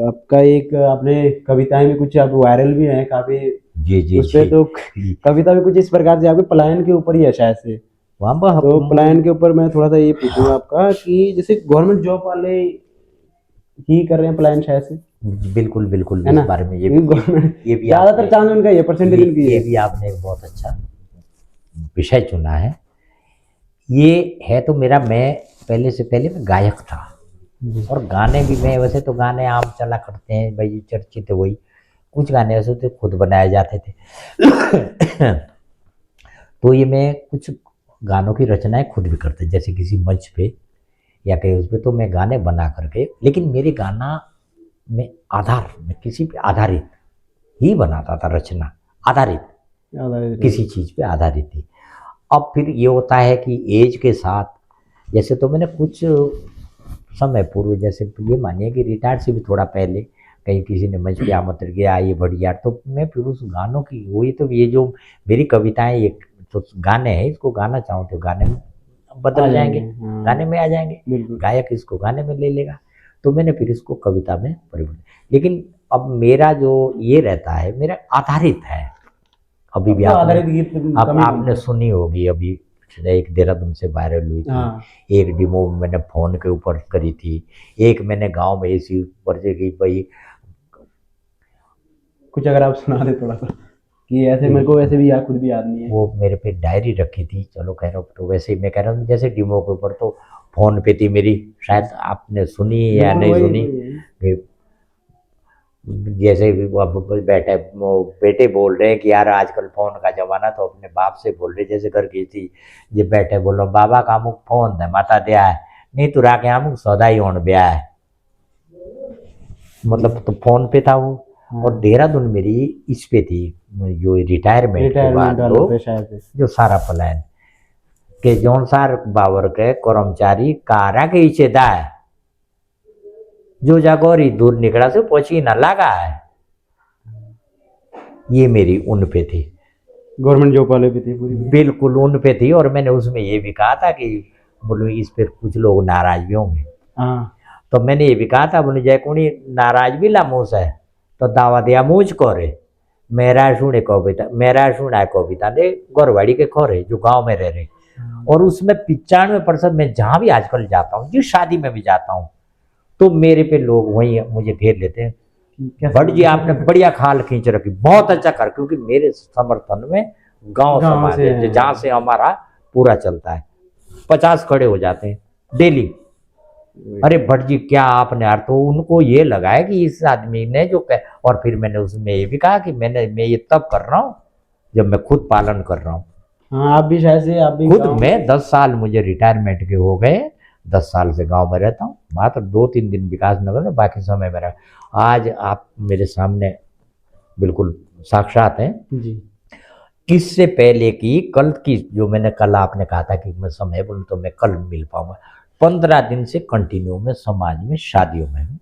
आपका एक आपने कविताएं भी कुछ आप वायरल भी हैं काफी, जी जी उस पे जी। तो कविता भी कुछ इस प्रकार से आपके पलायन के ऊपर ही है शायद से। वहाँ पर तो पलायन के ऊपर मैं थोड़ा सा ये पूछूंगा आपका कि जैसे गवर्नमेंट जॉब वाले ही कर रहे हैं पलायन शायद से, बिल्कुल बिल्कुल, है इस ना? बारे में क्योंकि गवर्नमेंट ये भी ज्यादातर आपने चांस उनका ये परसेंटेज उनकी ये है। भी आपने एक बहुत अच्छा विषय चुना है। ये है तो मेरा, मैं पहले से पहले मैं गायक था, और गाने भी मैं, वैसे तो गाने आम चला करते हैं भाई, चर्चित वही कुछ गाने ऐसे थे खुद बनाए जाते थे। तो ये मैं कुछ गानों की रचनाएं खुद भी करते, जैसे किसी मंच पे या कहीं उस पे, तो मैं गाने बना करके, लेकिन मेरे गाना में आधार, मैं किसी पे आधारित ही बनाता था, रचना आधारित, किसी चीज पे आधारित थी। अब फिर ये होता है कि एज के साथ, जैसे तो मैंने कुछ समय पूर्व, जैसे ये मानिए कि रिटायर्ड से भी थोड़ा पहले, कहीं किसी ने मंच पे आमंत्रण किया, ये बढ़िया, तो मैं फिर उस गानों की वही, तो ये जो मेरी कविताएं, ये तो गाने हैं, इसको गाना चाहूँ तो गाने में बदल जाएंगे, गाने में आ जाएंगे, बिल्कुल। गायक इसको गाने में ले लेगा, तो मैंने फिर इसको कविता में परिवर्तित। लेकिन अब मेरा जो ये रहता है, मेरा आधारित है। अभी भी तो आपने आधारित गीत कम ही आपने बनते हैं। सुनी होगी, अभी एक देहरादून से वायरल हुई थी, हाँ, एक डिमो मैंने फोन के ऊपर करी थी, एक मैंने गांव में ऐसी ऊपर से की भाई। कुछ अगर आप सुना दे थोड़ा सा, कि ऐसे मेरे को वैसे भी याद, खुद भी याद नहीं है। वो मेरे पे डायरी रखी थी, चलो कह रहा हूँ, तो वैसे ही मैं कह रहा हूँ जैसे डिमो के ऊपर, तो फोन पे थी मेरी, शायद आपने सुनी या बिल्कुल नहीं वही सुनी। वही। कि जैसे भी वो अब बैठे, वो बेटे बोल रहे हैं कि यार आजकल फोन का जमाना, तो अपने बाप से बोल रहे, जैसे घर की थी, ये बैठे बोलो बाबा का अमुक फोन है, माता दिया है, नहीं तो राके अमुक सौदा ही होने ब्याह है, मतलब तो फोन पे था वो। और देहरादून मेरी इस पे थी, जो रिटायरमेंट के बाद वालों लोग, पे शायद से। जो सारा प्लान के जौन सार बावर के कर्मचारी कारा के इचे दाए, जो जागोरी दूर निकला से पहुंची न लगा है, ये मेरी उन पे थी, गवर्नमेंट जॉब वाले भी थे पूरी। बिल्कुल उन पे थी। और मैंने उसमें ये भी कहा था कि बोलो इस पे कुछ लोग नाराज भी होंगे, हाँ, तो मैंने ये भी कहा था, बोले जय कुणी नाराज भी लामूस है, तो दावा दिया मुझ को रे, मेरा सुने कविता, मेरा सुना है कविता दे गोरवाड़ी के खोरे, जो गांव में रह रहे। और उसमें 95% मैं जहां भी आजकल जाता हूँ, जिस शादी में भी जाता हूँ, तो मेरे पे लोग वही मुझे घेर लेते हैं, भट्ट जी आपने बढ़िया खाल खींच रखी, बहुत अच्छा कर, क्योंकि मेरे समर्थन में गांव समाज है, जहां से हमारा पूरा चलता है, 50 खड़े हो जाते हैं डेली। अरे भट्ट जी क्या आपने यार, तो उनको ये लगा है कि इस आदमी ने जो कह, और फिर मैंने उसमें ये भी कहा कि मैं ये तब कर रहा हूँ जब मैं खुद पालन कर रहा हूँ। हाँ, आप भी शायद से, आप भी खुद गाँव मैं में। 10 साल मुझे रिटायरमेंट के हो गए, 10 साल से गांव में रहता हूँ, मात्र 2-3 दिन विकास नगर में, बाकी समय मेरा। आज आप मेरे सामने बिल्कुल साक्षात हैं। जी, इससे पहले की कल की, जो मैंने कल आपने कहा था कि मैं समय बोलूँ तो मैं कल मिल पाऊंगा, 15 दिन से कंटिन्यू में समाज में शादियों में हूँ।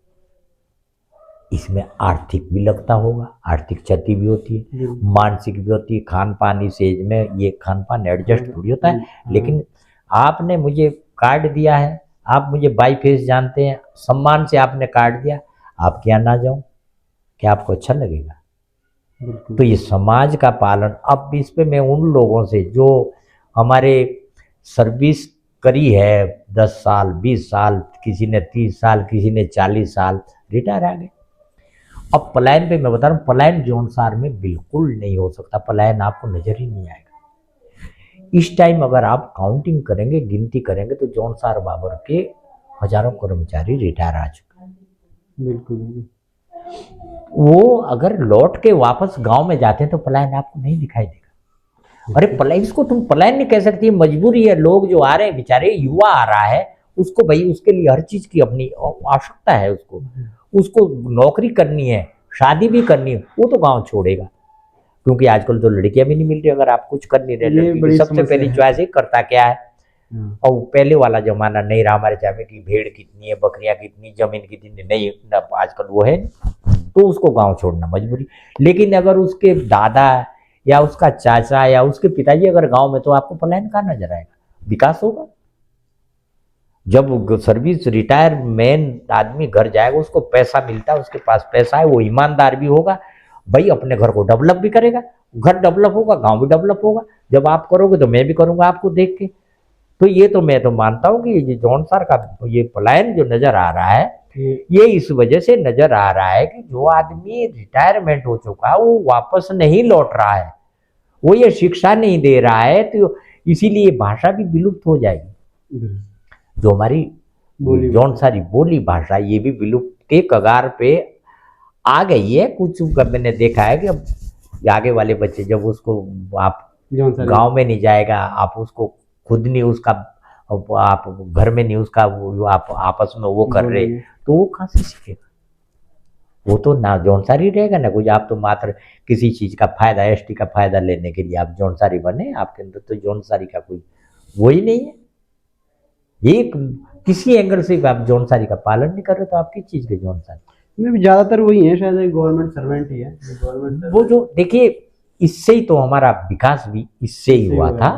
इसमें आर्थिक भी लगता होगा, आर्थिक क्षति भी होती है, मानसिक भी होती है, खान पान इस एज में ये खान पान एडजस्ट थोड़ी होता है। लेकिन आपने मुझे कार्ड दिया है, आप मुझे बाई फेस जानते हैं, सम्मान से आपने कार्ड दिया, आप क्या ना जाऊं, क्या आपको अच्छा लगेगा? तो ये समाज का पालन। अब इस पे मैं उन लोगों से जो हमारे सर्विस करी है, 10 साल 20 साल, किसी ने 30 साल, किसी ने 40 साल, रिटायर आ गए। अब पलायन पे मैं बता रहा हूँ, पलायन जौनसार में बिल्कुल नहीं हो सकता, पलायन आपको नजर ही नहीं आएगा। इस टाइम अगर आप काउंटिंग करेंगे, गिनती करेंगे, तो जौनसार बाबर के हजारों कर्मचारी रिटायर आ चुके हैं। बिल्कुल। वो अगर लौट के वापस गांव में जाते हैं तो पलायन आपको नहीं दिखाई देगा। अरे पलायन, इसको तुम पलायन नहीं कह सकती, मजबूरी है। लोग जो आ रहे हैं बेचारे, युवा आ रहा है, उसको भाई उसके लिए हर चीज की अपनी आवश्यकता है, उसको नौकरी करनी है, शादी भी करनी है, वो तो गांव छोड़ेगा। क्योंकि आजकल तो लड़कियां भी नहीं मिल रही, अगर आप कुछ कर नहीं रहे, ये लड़की की बड़ी सबसे समस्या पहली है। चॉइस ही करता क्या है, और वो पहले वाला जमाना नहीं रहा हमारे टाइम में कि भेड़ कितनी है, बकरियां कितनी, जमीन कितनी, नहीं ना आजकल वो है, तो उसको गांव छोड़ना मजबूरी। लेकिन अगर उसके दादा या उसका चाचा या उसके पिताजी अगर गांव में, तो आपको पलायन कहाँ नजर आएगा, विकास होगा। जब सर्विस रिटायर मैन आदमी घर जाएगा, उसको पैसा मिलता है, उसके पास पैसा है, वो ईमानदार भी होगा भाई, अपने घर को डेवलप भी करेगा, घर डेवलप होगा, गांव भी डेवलप होगा। जब आप करोगे तो मैं भी करूंगा आपको देख के। तो ये तो मैं तो मानता हूँ कि ये जॉन सर का ये पलायन जो नजर आ रहा है, ये इस वजह से नजर आ रहा है कि जो आदमी रिटायरमेंट हो चुका है वो वापस नहीं लौट रहा है, वो ये शिक्षा नहीं दे रहा है, तो इसीलिए भाषा भी विलुप्त हो जाएगी। जो हमारी जौन सारी बोली भाषा, ये भी विलुप्त के कगार पे आ गई है। कुछ मैंने देखा है कि अब आगे वाले बच्चे जब उसको आप गांव में नहीं जाएगा, आप उसको खुद नहीं उसका, आप घर में नहीं उसका आप आपस में वो कर रहे, तो वो कहाँ से सीखेगा? वो तो ना जौनसारी रहेगा ना कुछ। आप तो मात्र किसी चीज का फायदा, एसटी का फायदा लेने के लिए आप जौनसारी बने, आपके अंदर तो जौनसारी का कोई वो ही नहीं है। ये किसी एंगल से आप जौनसारी का पालन नहीं कर रहे, तो आप किस चीज के जौनसारी में भी ज्यादातर वही है, शायद गवर्नमेंट सर्वेंट ही है। गवर्नमेंट वो जो देखिए, इससे ही तो हमारा विकास भी इससे ही हुआ था।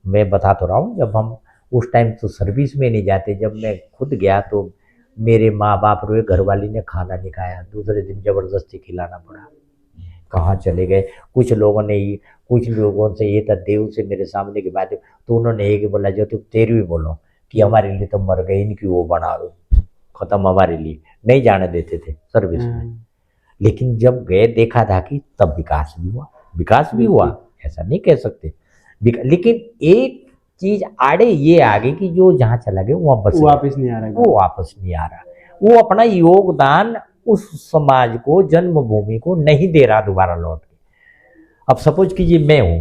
मैं बता तो रहा हूँ, जब हम उस टाइम तो सर्विस में नहीं जाते, जब मैं खुद गया तो मेरे माँ बाप रोए, घरवाली ने खाना नहीं खाया, दूसरे दिन जबरदस्ती खिलाना पड़ा। कहाँ चले गए? कुछ लोगों से ये था, देव से मेरे सामने की बात है, तो उन्होंने एक बोला, जो तुम तेरहवीं बोलो कि हमारे लिए तो मर गए, इनकी वो बना दो, खत्म, हमारे लिए नहीं जाने देते थे सर्विस में। लेकिन जब गए देखा था कि तब विकास भी हुआ, ऐसा नहीं कह सकते। लेकिन एक चीज आड़े ये आ गई कि जो जहां चला गया वहां बस वापस नहीं आ रहा, वो वापस नहीं आ रहा, वो अपना योगदान उस समाज को, जन्मभूमि को नहीं दे रहा दोबारा लौट के। अब सपोज कीजिए मैं हूं,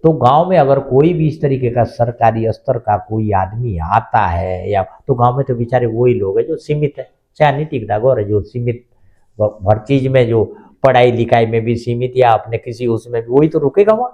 तो गांव में अगर कोई भी इस तरीके का सरकारी स्तर का कोई आदमी आता है, या तो गांव में तो बेचारे वही लोग हैं जो सीमित है, चाहे नहीं टिकता गौर है, जो सीमित हर चीज में, जो पढ़ाई लिखाई में भी सीमित, या अपने किसी उसमें भी, वही तो रुकेगा वहां,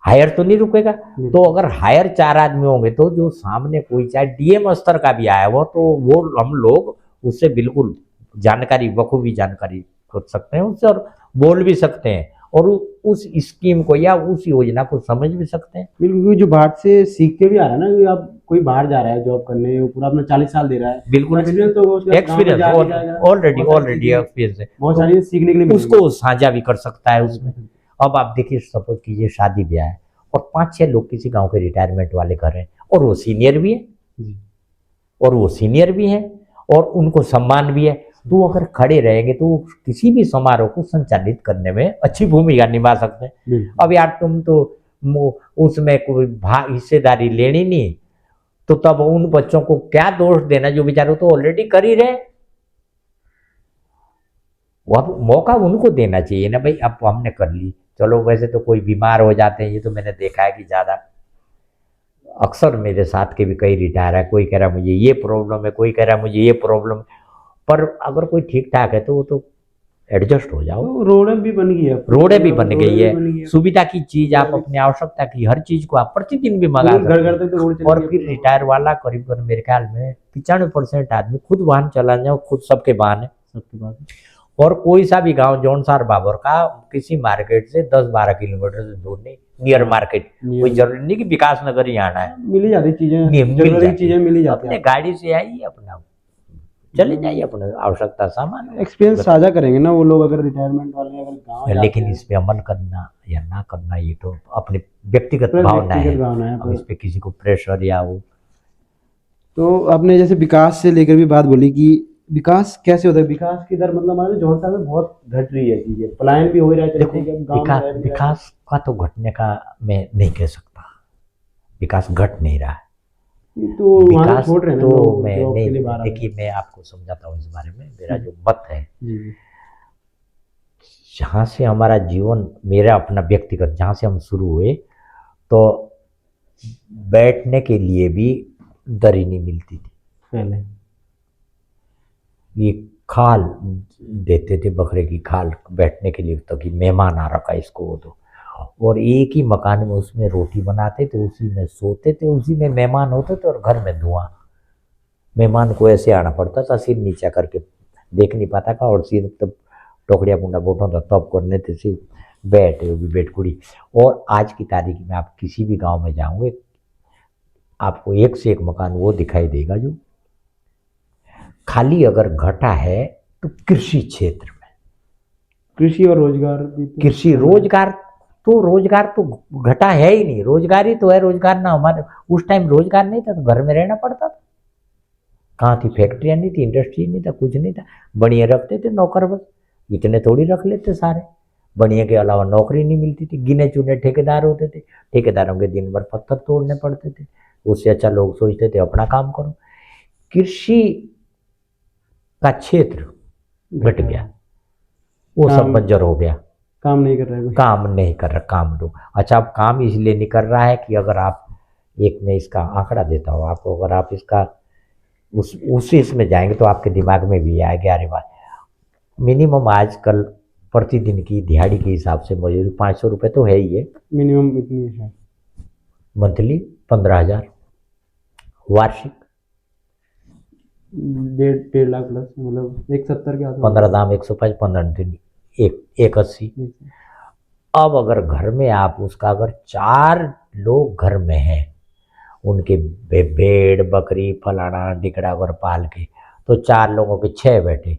हायर तो नहीं रुकेगा। तो अगर हायर 4 आदमी होंगे, तो जो सामने कोई चाहे डीएम स्तर का भी आया हुआ, तो वो हम लोग उससे बिल्कुल जानकारी, बखूबी जानकारी कर सकते हैं उससे, और बोल भी सकते हैं, और उस स्कीम को या उस योजना को समझ भी सकते हैं। बिल्कुल, जो बाहर से सीख के भी आ रहा है ना, कि आप कोई बाहर जा रहा है जॉब करने, वो पूरा अपना 40 साल दे रहा है, बिल्कुल एक्सपीरियंस तो एक्सपीरियंस ऑलरेडी एक्सपीरियंस है, बहुत सारी सीखने के लिए उसको साझा भी कर सकता है उसमें। अब आप देखिए, सपोज कीजिए शादी ब्याह है, और 5-6 लोग किसी गांव के रिटायरमेंट वाले घर हैं, और वो सीनियर भी है, और उनको सम्मान भी है, तो अगर खड़े रहेंगे तो किसी भी समारोह को संचालित करने में अच्छी भूमिका निभा सकते हैं। अब यार तुम तो उसमें कोई हिस्सेदारी लेनी नहीं, तो तब उन बच्चों को क्या दोष देना जो बेचारे तो ऑलरेडी कर ही रहे। अब मौका उनको देना चाहिए ना भाई, अब हमने कर ली, चलो। वैसे तो कोई बीमार हो जाते हैं, ये तो मैंने देखा है कि ज्यादा, अक्सर मेरे साथ के भी कई रिटायर है, कोई कह रहा मुझे ये प्रॉब्लम है, कोई कह रहा मुझे ये प्रॉब्लम, पर अगर कोई ठीक ठाक है तो वो तो एडजस्ट हो जाओ। तो रोडें भी बन गई है, रोडें भी बन गई है, सुविधा की चीज, आप अपनी आवश्यकता की हर चीज को आप प्रतिदिन भी मंगा सकते हैं। और फिर रिटायर वाला करीब मेरे ख्याल में 95% आदमी खुद वाहन चलाने, खुद सबके वाहन है, सबके पास। और कोई सा भी गांव जौनसार बाबर का किसी मार्केट से 10-12 किलोमीटर से दूर नहीं, नियर मार्केट, कोई जरूरी नहीं कि विकास नगर ही आना है, मिल ही जाती चीजें, चीजें मिल ही जाती है। अपने गाड़ी से आइए, अपना चले जाइए, अपने आवश्यकता सामान। एक्सपीरियंस साझा करेंगे ना वो लोग, अगर रिटायरमेंट वाले अगर गाँव, लेकिन इस पे अमल करना या ना करना, ये तो अपनी व्यक्तिगत भावना है, अब इस पे किसी को प्रेशर या वो। तो आपने जैसे विकास से लेकर भी बात बोली कि विकास कैसे होता है, विकास की दर मतलब हमारे जौनसार में बहुत घट रही है चीजें, पलायन भी हो रहा है। देखो, विकास का तो घटने का मैं नहीं कह सकता, विकास घट नहीं रहा है, तो विकास छोड़ रहे हैं तो मैं नहीं। देखिए, मैं आपको समझाता हूँ इस बारे में, मेरा जो मत है, जहाँ से हमारा जीवन, मेरा अपना व्यक्तिगत, जहाँ से हम शुरू हुए, तो बैठने के लिए भी दरी नहीं मिलती थी पहले, ये खाल देते थे, बकरे की खाल बैठने के लिए, तो कि मेहमान आ रखा इसको वो दो, और एक ही मकान में उसमें रोटी बनाते थे, उसी में सोते थे, उसी में मेहमान होते थे और घर में धुआं। मेहमान को ऐसे आना पड़ता था, सिर नीचा करके देख नहीं पाता था, और सिर तब टोकरिया पुंडा बोटा था तब करने थे सिर बैठे भी बेटकुड़ी। और आज की तारीख में आप किसी भी गांव में जाओगे, आपको एक से एक मकान वो दिखाई देगा जो खाली अगर घटा है तो कृषि क्षेत्र में। कृषि और रोजगार भी कृषि रोजगार तो घटा है ही नहीं, रोजगार ही तो है। रोजगार ना, हमारे उस टाइम रोजगार नहीं था तो घर में रहना पड़ता था। कहाँ थी फैक्ट्रियाँ, नहीं थी, इंडस्ट्री नहीं था, कुछ नहीं था। बढ़िया रखते थे नौकर, बस इतने थोड़ी रख लेते सारे। बढ़िया के अलावा नौकरी नहीं मिलती थी, गिने चुने ठेकेदार होते थे, ठेकेदारों के दिन भर पत्थर तोड़ने पड़ते थे। उससे अच्छा लोग सोचते थे अपना काम करो। कृषि का क्षेत्र घट गया, वो सब बंजर हो गया। काम नहीं कर रहा है कोई। काम नहीं कर रहा, काम दो। अच्छा, अब काम इसलिए नहीं कर रहा है कि अगर आप एक में इसका आंकड़ा देता हूँ आपको, अगर आप इसका उसी इसमें जाएंगे तो आपके दिमाग में भी आएगा। अरे वाह, मिनिमम आजकल प्रतिदिन की दिहाड़ी के हिसाब से मजदूरी 500 रुपये तो है ही है। मिनिमम इतनी है। मंथली 15,000, वार्षिक 1.5 लाख प्लस, मतलब 170 के आसपास। 15 दाम 105, 15 दिन 180। अब अगर घर में आप उसका अगर 4 लोग घर में हैं, उनके भेड़ बकरी फलाना टिकड़ा अगर पाल के, तो 4 लोगों के 6 बैठे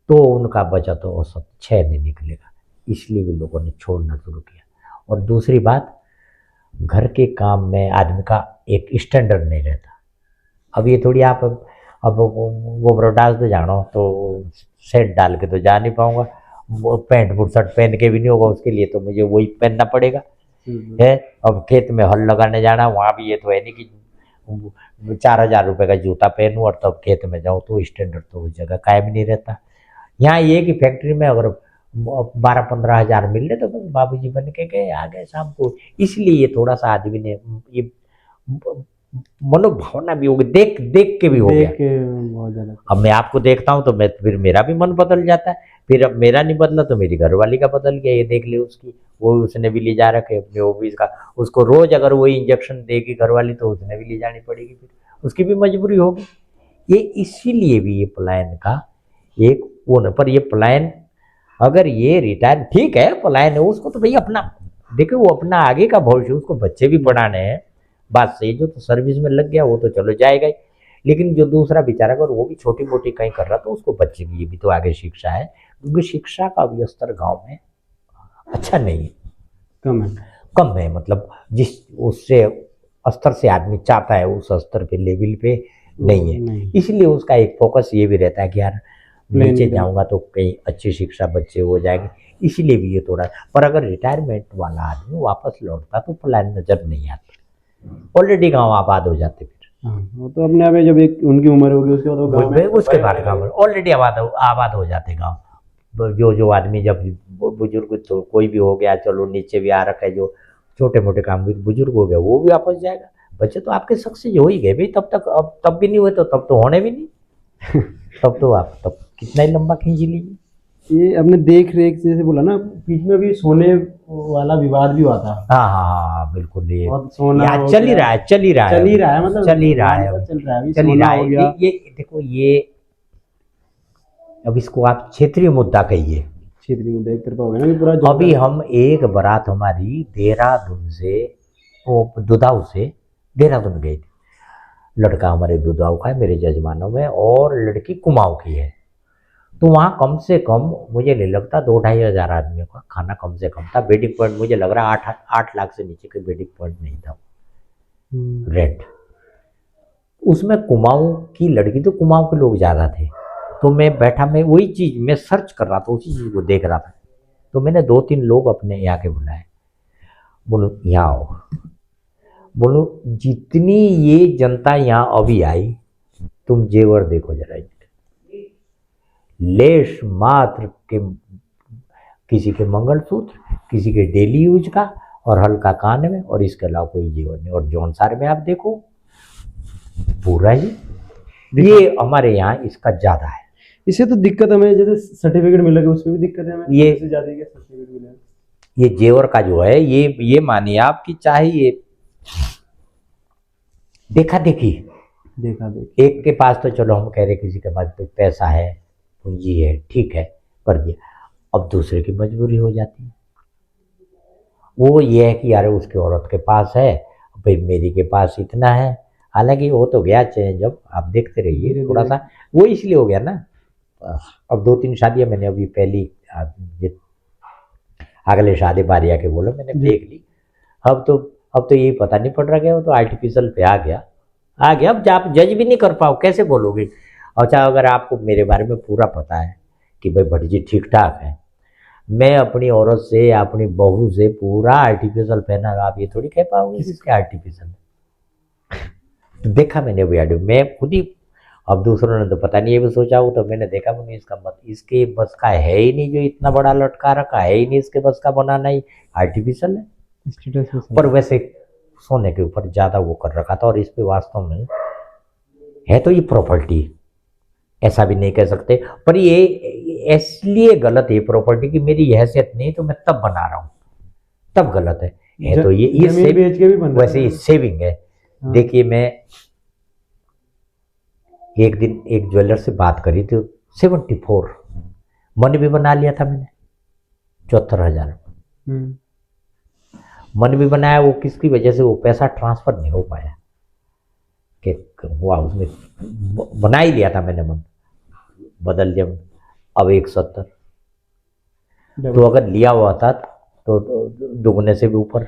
तो उनका बचत औसत 6 नहीं निकलेगा। इसलिए भी लोगों ने छोड़ना शुरू किया। और दूसरी बात, घर के काम में आदमी का एक स्टैंडर्ड नहीं रहता। अब ये थोड़ी आप अब वो ब्रोडास तो जानो तो सेट डाल के तो जा नहीं पाऊंगा, वो पैंट बुरशर्ट पहन के भी नहीं होगा, उसके लिए तो मुझे वही पहनना पड़ेगा है। अब खेत में हल लगाने जाना, वहाँ भी ये तो है नहीं कि 4,000 रुपये का जूता पहनूँ और तब खेत में जाऊँ, तो स्टैंडर्ड तो उस जगह कायम नहीं रहता। यहाँ ये कि फैक्ट्री में अगर 12-15 हज़ार मिल रहे तो बस बाबूजी बन के गए, आ गए शाम को। इसलिए ये थोड़ा सा आदमी ने ये मनोभावना भी हो गई, देख देख के भी हो गया। बहुत ज्यादा। अब मैं आपको देखता हूँ तो मैं फिर मेरा भी मन बदल जाता है। फिर अब मेरा नहीं बदला तो मेरी घरवाली का बदल गया। ये देख ले उसकी, वो उसने भी ले जा रखे अपने ऑफिस का, उसको रोज अगर वही इंजेक्शन देगी घरवाली तो उसने भी ले जानी पड़ेगी, फिर उसकी भी मजबूरी होगी। ये इसीलिए भी ये पलायन का एक वो न, पर ये पलायन अगर ये रिटायर ठीक है, पलायन है उसको तो भाई अपना देखो, वो अपना आगे का भविष्य, उसको बच्चे भी पढ़ाने हैं, बात सही। जो तो सर्विस में लग गया वो तो चलो जाएगा ही, लेकिन जो दूसरा बेचारा अगर वो भी छोटी मोटी कहीं कर रहा तो उसको बच्चे की भी तो आगे शिक्षा है, क्योंकि शिक्षा का भी स्तर गाँव में अच्छा नहीं है, कम है। मतलब जिस उससे स्तर से आदमी चाहता है उस स्तर पे लेवल पे नहीं है। इसलिए उसका एक फोकस ये भी रहता है कि यार नीचे जाऊंगा तो कहीं अच्छी शिक्षा बच्चे हो जाएंगे, इसीलिए भी ये थोड़ा। पर अगर रिटायरमेंट वाला आदमी वापस लौटता तो प्लान नजर नहीं आता, ऑलरेडी गांव आबाद हो जाते फिर। वो तो अपने आप जब एक उनकी उम्र होगी उसके बाद गांव में, उसके बाद गाँव ऑलरेडी आबाद हो जाते गाँव। जो आदमी जब बुजुर्ग तो कोई भी हो गया, चलो नीचे भी आ रखा है, जो छोटे मोटे काम भी बुजुर्ग हो गया वो भी वापस जाएगा। बच्चे तो आपके सक्सेस हो ही गए भाई, तब तक अब तब भी नहीं हुए तो तब तो होने भी नहीं। तब तो आप तब कितना ही लंबा खींच लीजिए। ये अपने देख रेख जैसे बोला ना, बीच में भी सोने वाला विवाद भी हुआ था। हाँ बिल्कुल, ये सोना चल ही रहा है मतलब चल ही रहा है। ये देखो, ये अब इसको आप क्षेत्रीय मुद्दा कहिए, क्षेत्रीय मुद्दा एक तरफा हो गया ना पूरा। अभी हम एक बारात हमारी देहरादून से, वो दुधाऊ से देहरादून गई थी। लड़का हमारे दुधाऊ का है, मेरे जजमानों में, और लड़की कुमाऊं की है। तो वहाँ कम से कम मुझे नहीं लगता 2-2.5 हज़ार आदमियों का खाना कम से कम था। वेडिंग पॉइंट मुझे लग रहा है 8 लाख से नीचे के वेडिंग पॉइंट नहीं था रेंट। उसमें कुमाऊं की लड़की, तो कुमाऊं के लोग ज़्यादा थे। तो मैं बैठा, मैं वही चीज़ मैं सर्च कर रहा था, उसी चीज़ को देख रहा था। तो मैंने 2-3 लोग अपने यहाँ के बुलाए, बोलो यहाँ आओ। बोलो जितनी ये जनता यहाँ अभी आई, तुम जेवर देखो जरा, लेश मात्र के, किसी के मंगलसूत्र, किसी के डेली यूज का, और हल्का कान में, और इसके अलावा कोई जीवन नहीं। और जौनसार में आप देखो पूरा ही, ये हमारे यहाँ इसका ज्यादा है। इससे तो दिक्कत हमें, जैसे सर्टिफिकेट मिलेगा उसमें भी दिक्कत है हमें, ये ज्यादा सर्टिफिकेट मिलेगा। ये जेवर का जो है, ये मानिए आप कि चाहे ये देखा देखी, एक के पास तो चलो हम कह रहे किसी के पास तो पैसा है, पूंजी है, ठीक है, कर दिया। अब दूसरे की मजबूरी हो जाती है, वो ये है कि यार उसके औरत के पास है, भाई मेरी के पास इतना है। हालांकि वो तो गया चेंज, अब आप देखते रहिए थोड़ा सा, वो इसलिए हो गया ना। अब 2-3 शादियां मैंने अभी पहली अगले शादी बारी आके बोलो मैंने देख ली। अब तो यही पता नहीं पड़ रहा क्या, वो तो आर्टिफिशियल पे आ गया। अब आप जज भी नहीं कर पाओ, कैसे बोलोगे। अच्छा, अगर आपको मेरे बारे में पूरा पता है कि भाई भट्ट जी ठीक ठाक है, मैं अपनी औरत से या अपनी बहू से पूरा आर्टिफिशियल पहना, आप ये थोड़ी कह पाओगे किसके आर्टिफिशियल। तो देखा मैंने वीडियो, मैं खुद ही, अब दूसरों ने तो पता नहीं ये भी सोचा हो, तो मैंने देखा मैंने इसका मत इसके बस का है ही नहीं, जो इतना बड़ा लटका रखा है ही नहीं इसके बस का, बनाना ही आर्टिफिशियल है। पर वैसे सोने के ऊपर ज्यादा वो कर रखा था, और इस पे वास्तव में है तो ये प्रॉपर्टी, ऐसा भी नहीं कह सकते, पर ये इसलिए गलत है प्रॉपर्टी कि मेरी हैसियत नहीं तो मैं तब बना रहा हूँ, तब गलत है तो ये बेच के भी बन रहा वैसे ये सेविंग है। हाँ। देखिए, मैं एक दिन एक ज्वेलर से बात करी थी, 74 मन भी बना लिया था मैंने, 74,000 मन भी बनाया। वो किसकी वजह से वो पैसा ट्रांसफर नहीं हो पाया, कि हुआ उसमें बना ही लिया था मैंने, मन बदल दिया। अब 170, तो अगर लिया हुआ था तो दुगने से भी ऊपर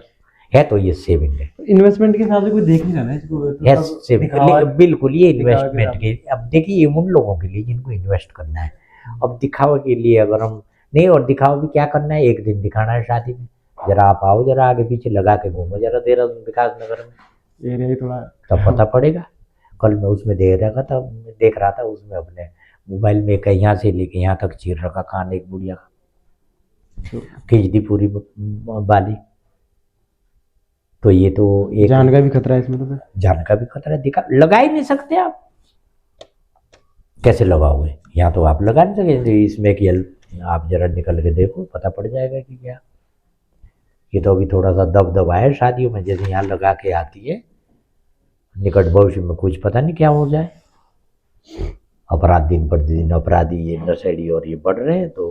है, तो ये सेविंग है। इन्वेस्टमेंट के हिसाब से कोई देख नहीं रहा है इसको, है सेविंग, बिल्कुल ये इन्वेस्टमेंट के। अब देखिए, ये उन लोगों के लिए जिनको इन्वेस्ट करना है। अब दिखावे के लिए अगर हम नहीं, और दिखावा भी क्या करना है, एक दिन दिखाना है शादी में, जरा आप आओ, जरा आगे पीछे लगा के घूमो जरा देहरादून विकास नगर में, एरिया ही थोड़ा तब पता पड़ेगा। कल मैं उसमें देख रहा था उसमें अपने मोबाइल में, कहीं यहाँ से लेके यहाँ तक चीर रखा कान एक बुढ़िया का, खींच दी पूरी बाली। तो ये तो एक जान का भी खतरा है इसमें, तो जान का भी खतरा है, दिखा लगा ही नहीं सकते आप, कैसे लगाओगे। यहाँ तो आप लगा नहीं सकते, इसमें कि आप जरा निकल के देखो, पता पड़ जाएगा कि क्या। ये तो अभी थोड़ा सा दबदबा है शादियों में, जैसे यहाँ लगा के आती है, निकट भविष्य में कुछ पता नहीं क्या हो जाए। अपराध दिन प्रतिदिन अपराधी, ये नशेड़ी और ये बढ़ रहे हैं, तो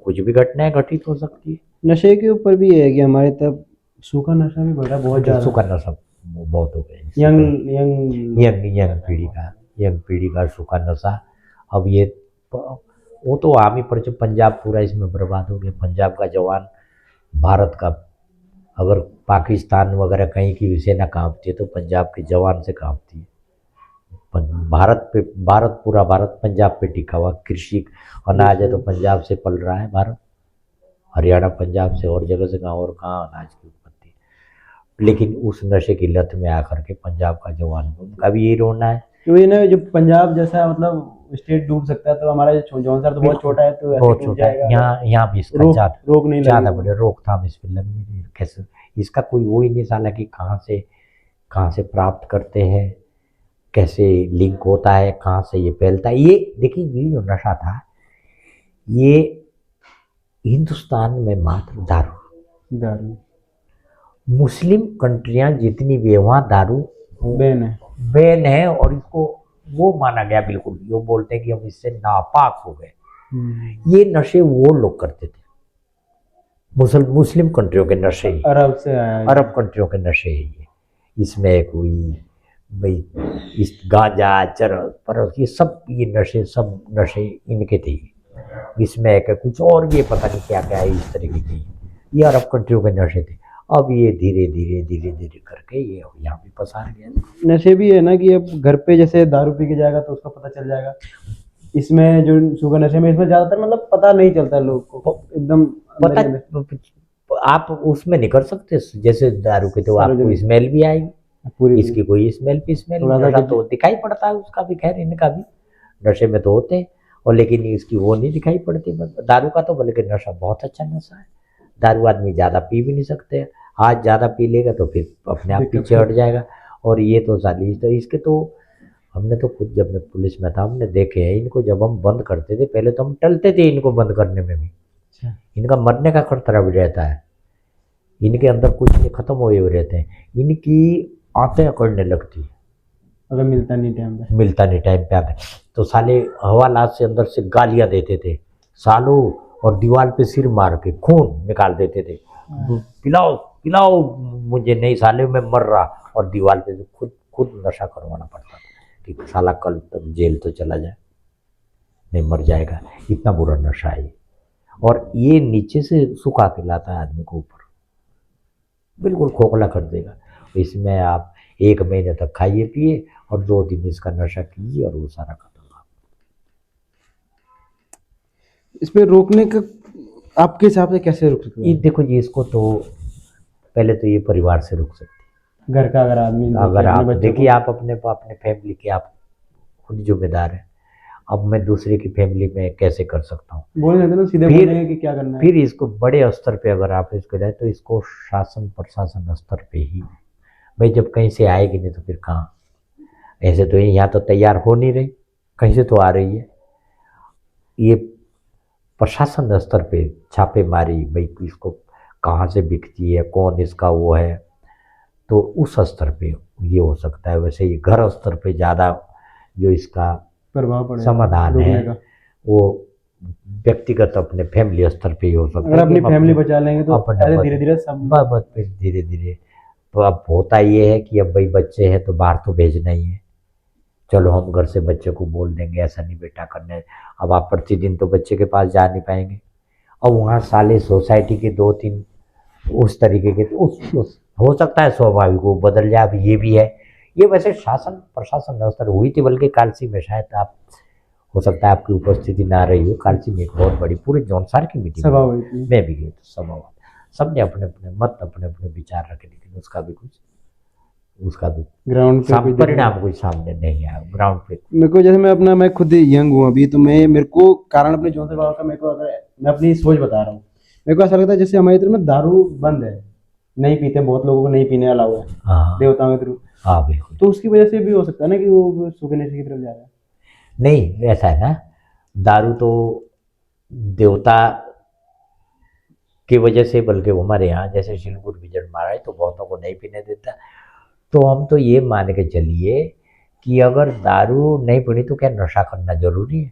कुछ भी घटनाएं घटित हो सकती है। नशे के ऊपर भी है कि हमारे तरफ सूखा नशा भी बढ़ा बहुत ज़्यादा, सूखा नशा बहुत हो गया, यंग पीढ़ी का सूखा नशा। अब ये वो तो आम ही पर पंजाब पूरा इसमें बर्बाद हो गया। पंजाब का जवान भारत का, अगर पाकिस्तान वगैरह कहीं की भी सेना कांपती है तो पंजाब के जवान से कांपती है। पूरा भारत पंजाब पे टिका हुआ, कृषि अनाज है तो पंजाब से पल रहा है भारत, हरियाणा पंजाब से और जगह से कहाँ और कहाँ अनाज की उत्पत्ति। लेकिन उस नशे की लत में आकर के पंजाब का जवान, उनका भी यही रोना है। तो ये ना, जो पंजाब जैसा मतलब स्टेट डूब सकता है, तो हमारा जौनसर तो बहुत छोटा है, तो बहुत छोटा है। यहाँ भी इसका रोक नहीं ज़्यादा बड़े रोकथाम इस पर लगनी नहीं। कैसे इसका कोई वो ही नहीं साला कि कहाँ से प्राप्त करते हैं, कैसे लिंक होता है, कहाँ से ये फैलता है। ये देखिए, ये जो नशा था, ये हिंदुस्तान में मात्र दारू, मुस्लिम कंट्रियां जितनी भी है वहाँ दारू बैन है, और इसको वो माना गया बिल्कुल, वो बोलते हैं कि हम इससे नापाक हो गए। ये नशे वो लोग करते थे, मुस्लिम कंट्रियों के नशे, अरब से आया, अरब कंट्रियों के नशे है ये। इसमें कोई भाई इस गांजा चरस परस ये नशे इनके थे। इसमें एक कुछ और भी पता नहीं क्या क्या है इस तरीके की, ये अरब कंट्रियों के नशे थे। अब ये धीरे धीरे करके ये यहाँ भी पसार गया। नशे भी है ना कि अब घर पे जैसे दारू पी के जाएगा तो उसका पता चल जाएगा। इसमें जो शुगर नशे में, इसमें ज्यादातर मतलब पता नहीं चलता लोग को, एकदम पता आप उसमें नहीं कर सकते। जैसे दारू के तो आपको स्मेल भी आएगी पूरी, इसकी कोई स्मेल नशा तो दिखाई पड़ता है उसका भी, खैर इनका भी नशे में तो होते हैं, और लेकिन इसकी वो नहीं दिखाई पड़ती। दारू का तो बल्कि नशा बहुत अच्छा नशा है। दारू आदमी ज़्यादा पी भी नहीं सकते, आज ज़्यादा पी लेगा तो फिर अपने आप पीछे हट जाएगा। और ये तो साली, तो इसके तो हमने तो खुद, जब मैं पुलिस में था, हमने देखे हैं इनको। जब हम बंद करते थे पहले तो हम टलते थे इनको बंद करने में भी, इनका मरने का खतरा भी रहता है। इनके अंदर कुछ नहीं, खत्म हुए हुए रहते हैं। इनकी आंतें अकड़ने लगती है अगर मिलता नहीं टाइम पे। मिलता नहीं टाइम पे आके। तो साले हवालात से अंदर से गालियां देते थे सालों, और दीवार पे सिर मार के खून निकाल देते थे, पिलाओ पिलाओ मुझे, नहीं साले मैं मर रहा। और दीवार पे से खुद खुद नशा करवाना पड़ता था कि साला कल तक जेल तो चला जाए, नहीं मर जाएगा। इतना बुरा नशा है ये। और ये नीचे से सुखा के लाता है आदमी को ऊपर, बिल्कुल खोखला कर देगा। इसमें आप 1 महीने तक खाइए पिए और 2 दिन इसका नशा कीजिए और वो सारा खत्म। इस पे रोकने का आपके हिसाब से कैसे रोक सकते ये हैं? देखो जी, इसको तो पहले तो ये परिवार से रुक सकते घर का अगर आदमी हैं। देखे अगर अपने आप बच्चों देखिए, को। आप अपने फैमिली के आप खुद जिम्मेदार हैं। अब मैं दूसरे की फैमिली में कैसे कर सकता हूँ? बोल देते ना, सीधे फिर- बोलेंगे कि क्या करना है। फिर इसको बड़े स्तर पे अगर आप इसको जाए तो इसको शासन प्रशासन स्तर पे ही, भाई जब कहीं से आएगी नहीं तो फिर कहाँ? ऐसे तो यहाँ तो तैयार हो नहीं रही, कहीं से तो आ रही है। ये प्रशासन स्तर पे छापेमारी, भाई इसको कहाँ से बिकती है, कौन इसका वो है, तो उस स्तर पे ये हो सकता है। वैसे ये घर स्तर पे ज़्यादा जो इसका प्रभाव पड़ेगा समाधान रोकने है का। वो व्यक्तिगत अपने फैमिली स्तर पे ही हो सकता अगर है। अपनी कि हम फैमिली बचा लेंगे तो अपने ऐसे बच- धीरे धीरे सब। बस फिर धीरे धीरे। तो अब होता ये है कि अब भाई बच्चे हैं तो बाहर तो भेजना ही है, चलो हम घर से बच्चे को बोल देंगे ऐसा नहीं बेटा करने। अब आप प्रतिदिन तो बच्चे के पास जा नहीं पाएंगे। अब वहाँ साले सोसाइटी के 2-3 उस तरीके के, उस हो सकता है स्वाभाविक वो बदल जाए। अब ये भी है, ये वैसे शासन प्रशासन व्यवस्था हुई थी, बल्कि कालसी में शायद आप, हो सकता है आपकी उपस्थिति ना रही हो, कालसी में एक बहुत बड़ी पूरे जौनसार की मीटिंग सभा हुई थी। मैं भी गई तो सभा हुआ। सबने अपने अपने मत अपने अपने विचार रखे, लेकिन उसका भी ग्राउंड पे कोई परिणाम कोई सामने नहीं आया ग्राउंड पे। मेरे को जैसे मैं खुद यंग हूँ अभी, तो मेरे को कारण अपने जौनसर बाबा का, मेरे को अगर मैं अपनी सोच बता रहा हूँ, मेरे को ऐसा लगता है जैसे हमारी तरफ में दारू बंद है, नहीं पीते, बहुत लोगों को नहीं पीने अलाउ है हाँ देवताओं के थ्रू। हाँ बिल्कुल। तो उसकी वजह से भी हो सकता है ना कि वो सूखे नशे की तरफ जा रहा है। नहीं ऐसा है ना, दारू तो देवता की वजह से, बल्कि वो हमारे यहाँ जैसे शिलपुर विजय महाराज तो बहुतों को नहीं पीने देता। तो हम तो ये मान के चलिए कि अगर दारू नहीं पीनी तो क्या नशा करना जरूरी है?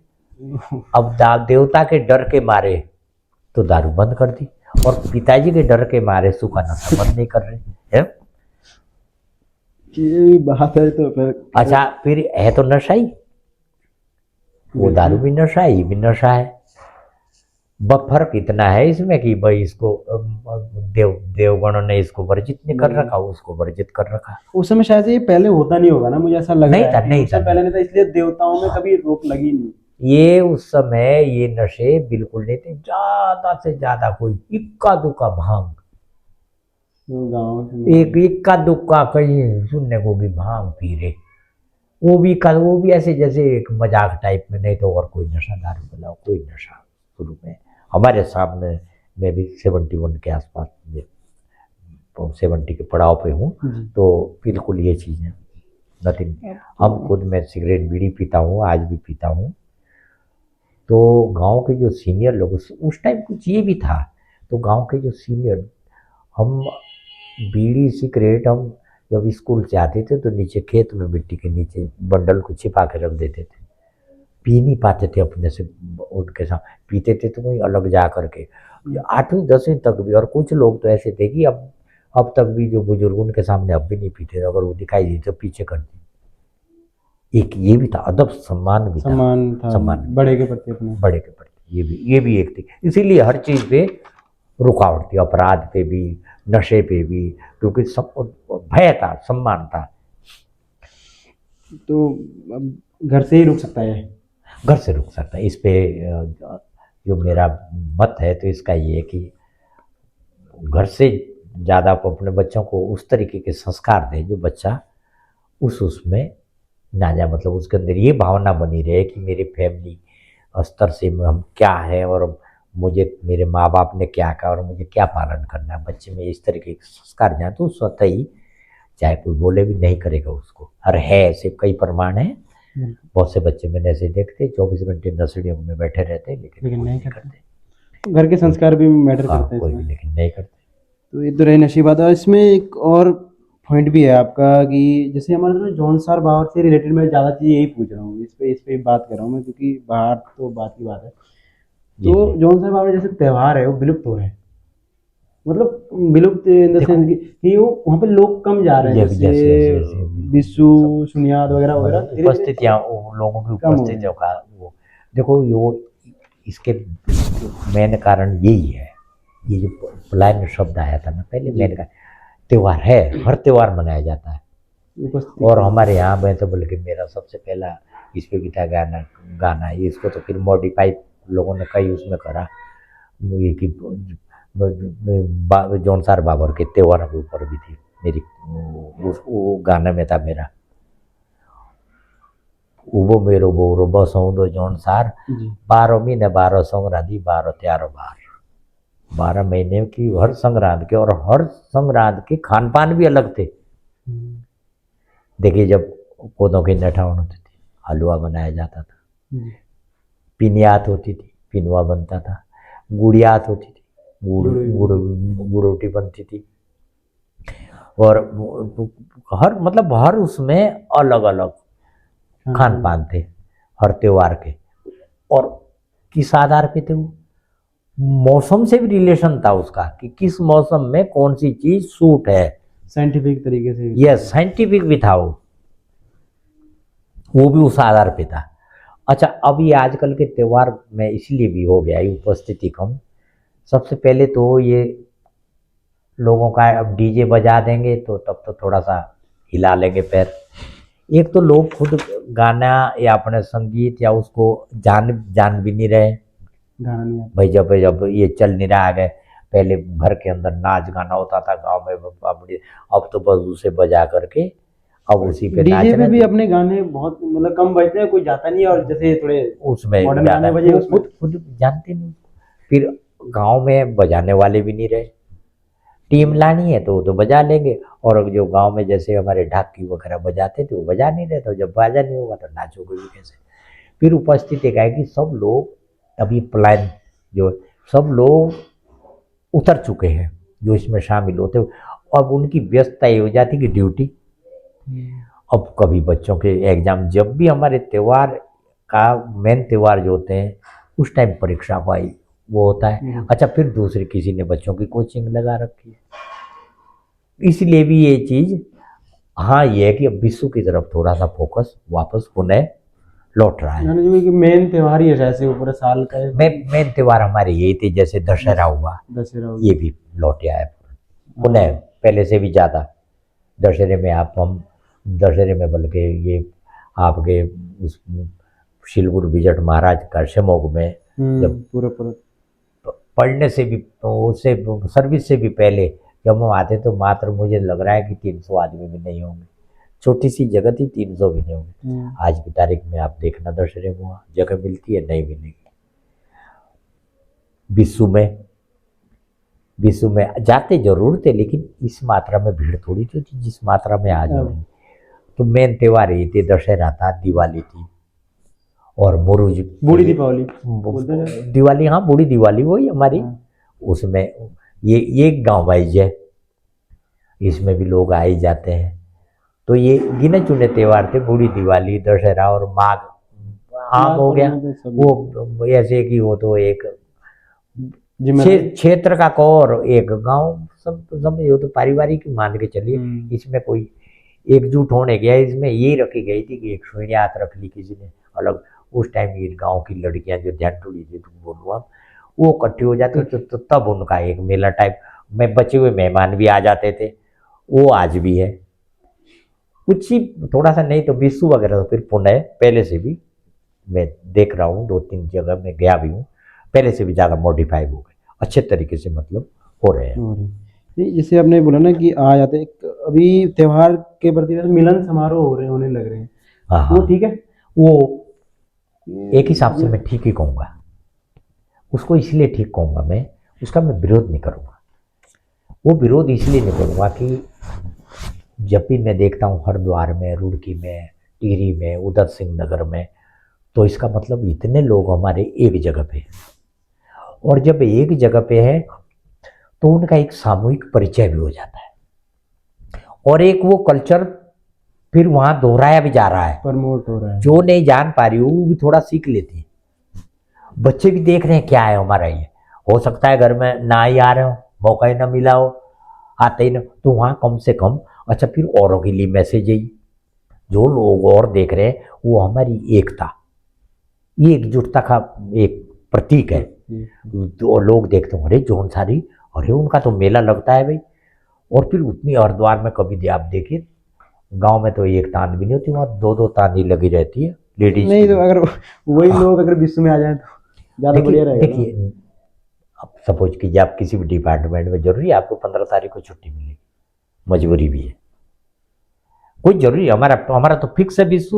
अब देवता के डर के मारे तो दारू बंद कर दी, और पिताजी के डर के मारे सूखा नशा बंद नहीं कर रहे है। ये बात है तो फिर। अच्छा फिर है तो नशा ही, वो दारू भी नशा है, ये भी नशा है। बस फर्क इतना है इसमें कि भाई इसको देवगणों ने इसको वर्जित नहीं कर रखा, उसको वर्जित कर रखा। उस समय शायद ये पहले होता नहीं होगा ना, मुझे ऐसा लग नहीं रहा था, है कि नहीं उससे था। पहले नहीं था, इसलिए देवताओं में कभी रोक लगी नहीं। ये उस समय ये नशे बिल्कुल नहीं थे, ज्यादा से ज्यादा कोई इक्का दुक्का भांग, गाँव एक इक्का दुक्का कहीं सुनने को भी भांग पी रहे, वो भी ऐसे जैसे एक मजाक टाइप में, नहीं तो और कोई नशा दारू पिलाओ कोई नशा शुरू में। हमारे सामने मैं भी 71 के आसपास 70 के पड़ाव पे हूँ, तो बिल्कुल ये चीज़ें नथिंग। अब खुद मैं सिगरेट बीड़ी पीता हूँ, आज भी पीता हूँ। तो गांव के जो सीनियर लोग, उस टाइम कुछ ये भी था, तो गांव के जो सीनियर, हम बीड़ी सिगरेट हम जब स्कूल से आते थे तो नीचे खेत में मिट्टी के नीचे बंडल को छिपा के रख देते थे, पी नहीं पाते थे अपने से, उनके साथ पीते थे तो वहीं अलग जा करके 8वीं 10वीं तक भी। और कुछ लोग तो ऐसे थे कि अब तक भी जो बुजुर्ग उनके सामने अब भी नहीं पीते, अगर वो दिखाई दी तो पीछे कर दी। एक ये भी था, अदब सम्मान भी था, सम्मान बड़े के प्रति अपने, बड़े के प्रति ये भी एक थी। इसीलिए हर चीज पे रुकावट थी, अपराध पे भी, नशे पे भी, क्योंकि सब भय था, सम्मान था। तो अब घर से ही रुक सकता है, घर से रुक सकता है। इस पे जो मेरा मत है तो इसका ये है कि घर से ज़्यादा आप अपने बच्चों को उस तरीके के संस्कार दें जो बच्चा उसमें ना जाए, मतलब उसके अंदर ये भावना बनी रहे कि मेरे फैमिली स्तर से हम क्या है और मुझे मेरे माँ बाप ने क्या कहा और मुझे क्या पालन करना है। बच्चे में इस तरीके के संस्कार जाए तो स्वतः ही, चाहे कोई बोले भी, नहीं करेगा उसको। और है ऐसे कई प्रमाण हैं, बहुत से बच्चे मैंने ऐसे देखते 24 घंटे नर्सरियों में बैठे रहते, लेकिन नहीं करते। घर के संस्कार भी मैटर करते हैं कोई भी लेकिन नहीं करते। तो ये तो रही नशीब बात है। इसमें एक और पॉइंट भी है आपका कि जैसे हमारे जो जौनसार बावर से रिलेटेड मैं ज़्यादा चीज़ यही पूछ रहा हूँ, इस पे बात कर रहा हूँ मैं, क्योंकि बाहर तो बात की बात है। जी तो जी। जौनसार बावर जैसे त्यौहार है वो विलुप्त हो रहे हैं, मतलब विलुप्त इन द देखो, सेंस कि वो वहाँ पे लोग कम जा रहे हैं, यस यस यस जैसे यस, विशु, सब सुनियाद वगैरह वगैरह मतलब धीरे धीरे उपस्थितियाँ, वो लोगों की कम हो रहे उपस्थितियों हैं। का वो, देखो यो इसके मेन कारण यही है। ये जो पलायन शब्द आया था ना पहले, जी, मेन का त्योहार है, हर त्योहार मनाया जाता है। उपस्थिति और कम। हमारे यहाँ मैं तो बल्कि मेरा सबसे पहला इस पे भी था गाना, गाना इसको तो फिर मॉडिफाई लोगों ने कई उसमें करा, ये कि जौनसार बाबर के त्योहार के ऊपर भी थी मेरी, वो गाने में था मेरा, वो मेरो बोरो बसों दो जौनसार, जी। 12 महीने 12 संक्रांति 12 त्योहार बार, 12 महीने की हर संक्रांत के, और हर संक्रांत के खान पान भी अलग थे। हम्म, देखिए, जब कोदों की नठावन होती थी, हलवा बनाया जाता था, जी। पिनियात होती थी, पिनवा बनता था, गुड़ियात होती थी, गुड़ गुड़ भी गुड़ बनते गुड़ रोटी बनती थी। और हर मतलब हर उसमें अलग अलग खान खान पान। पान थे, हर त्योहार के। और किस आधार पे थे वो, मौसम से भी रिलेशन था उसका कि किस मौसम में कौन सी चीज सूट है। साइंटिफिक तरीके से भी यह था। साइंटिफिक भी था वो भी उस आधार पे था। अच्छा, अब ये आजकल के त्योहार में इसलिए भी हो गया ये उपस्थिति कम। सबसे पहले तो ये लोगों का, अब डीजे बजा देंगे तो तब तो थोड़ा सा हिला लेंगे पैर। एक तो लोग खुद गाना या अपने संगीत या उसको जान जान भी नहीं रहे। गाना नहीं आता। भाई जब जब ये चल नहीं रहा है, पहले घर के अंदर नाच गाना होता था गांव में, अब तो बस उसे बजा करके अब उसी पे नाच डीजे पे रहे भी तो अपने गाने बहुत मतलब कम बजते हैं, कोई जाता नहीं है, और जैसे थोड़े उसमें मॉडर्न ज्यादा गाने बजे वो उसमें। खुद खुद जानते नहीं। फिर गांव में बजाने वाले भी नहीं रहे, टीम लानी है तो वो तो बजा लेंगे, और जो गांव में जैसे हमारे ढाकी वगैरह बजाते थे वो बजा नहीं रहे, तो जब बाजा नहीं होगा तो नाचोगे भी कैसे। फिर उपस्थिति क्या है कि सब लोग अभी प्लान जो, सब लोग उतर चुके हैं जो इसमें शामिल होते, अब उनकी व्यस्तता ये हो जाती कि ड्यूटी। अब कभी बच्चों के एग्जाम, जब भी हमारे त्योहार का मेन त्योहार जो होते हैं उस टाइम परीक्षा पाई वो होता है। अच्छा, फिर दूसरी किसी ने बच्चों की कोचिंग लगा रखी है, इसलिए भी ये चीज, हाँ ये है कि अब विश्व की तरफ थोड़ा सा फोकस वापस पुनः लौट रहा है। यानी जो कि मेन त्योहार ही है शायद से वो पूरे साल का है। मेन त्योहार हमारे यही थे, जैसे दशहरा हुआ, दशहरा हो ये गया। भी लौट आया पुनः, हाँ। पहले से भी ज़्यादा। दशहरे में आप हम दशहरे में बल्कि ये आपके उस शिलगुड़ विजट महाराज का शमोग में जब पूरा पूरा। पढ़ने से भी उससे सर्विस से भी पहले जब हम आते तो मात्र मुझे लग रहा है कि 300 आदमी भी नहीं होंगे, छोटी सी जगह थी, 300 भी नहीं होंगे। आज की तारीख में आप देखना दशहरे में वहाँ जगह मिलती है नहीं मिलेगी। विश्व में जाते जरूर थे, लेकिन इस मात्रा में भीड़ थोड़ी थी जिस मात्रा में आज हो रही। तो मेन त्योहार ये थे, दशहरा था, दिवाली थी, और मुरुज, बूढ़ी दीपावली बोलते हैं। दिवाली, हाँ बूढ़ी दिवाली वही हमारी। हाँ। उसमें ये गांव वाइज है, इसमें भी लोग आ ही जाते हैं। तो ये गिने चुने त्योहार थे, बूढ़ी दिवाली, दशहरा और माघ आम माघ हो गया। फाल्गुन में तो सभी वो ऐसे कि वो तो एक जिम्मेदारी। क्षेत्र का कौर एक गांव, सब तो समझो तो पारिवारिक ही मान के चलिए। इसमें कोई एकजुट होने गया, इसमें ये रखी गई थी कि एक सुइयात रख ली किसी ने अलग। उस टाइम ये गांव की लड़कियां जो ध्यान टूड़ी थी तुम बोलो आप, वो इकट्ठी हो जाती तो तब उनका एक मेला टाइप में, बचे हुए मेहमान भी आ जाते थे। वो आज भी है कुछ ही, थोड़ा सा नहीं तो विश्व वगैरह तो फिर पुनः पहले से भी मैं देख रहा हूँ, 2-3 जगह में गया भी हूँ, पहले से भी ज़्यादा मॉडिफाई हो गए, अच्छे तरीके से मतलब हो रहे हैं। नहीं, जैसे आपने बोला ना कि आ जाते अभी त्योहार के प्रति मिलन समारोह हो रहे होने लग रहे हैं। हाँ वो हाँ, ठीक है। वो एक हिसाब से मैं ठीक ही कहूँगा, उसको इसलिए ठीक कहूँगा, मैं उसका मैं विरोध नहीं करूँगा। वो विरोध इसलिए नहीं करूँगा कि जब भी मैं देखता हूँ हरिद्वार में, रुड़की में, टिहरी में, उधम सिंह नगर में, तो इसका मतलब इतने लोग हमारे एक जगह पे, और जब एक जगह पे है तो उनका एक सामूहिक परिचय भी हो जाता है और एक वो कल्चर फिर वहां दोहराया भी जा रहा है, प्रमोट हो रहा है। जो नहीं जान पा रही वो भी थोड़ा सीख लेती है। बच्चे भी देख रहे हैं क्या है हमारा ये। हो सकता है घर में ना ही आ रहे हो, मौका ही ना मिला हो, आते ही ना, तो वहां कम से कम अच्छा फिर औरों के लिए मैसेज है, जो लोग और देख रहे हैं वो हमारी एकता, ये एकजुटता का एक प्रतीक है। तो लोग देखते हैं अरे जौनसारी, अरे उनका तो मेला लगता है भाई। और फिर उतनी हरिद्वार में कभी आप देखिए, गांव में तो एक तान भी नहीं होती, वहाँ दो दो तानी लगी रहती है लेडीज नहीं तो अगर वही लोग अगर विश्व में आ जाए तो ज्यादा बढ़िया रहेगा ना। देखिए अब सपोज कीजिए आप किसी भी डिपार्टमेंट में, जरूरी है आपको 15 तारीख को छुट्टी मिलेगी, मजबूरी भी है, कोई जरूरी है, हमारा हमारा तो फिक्स है विश्व।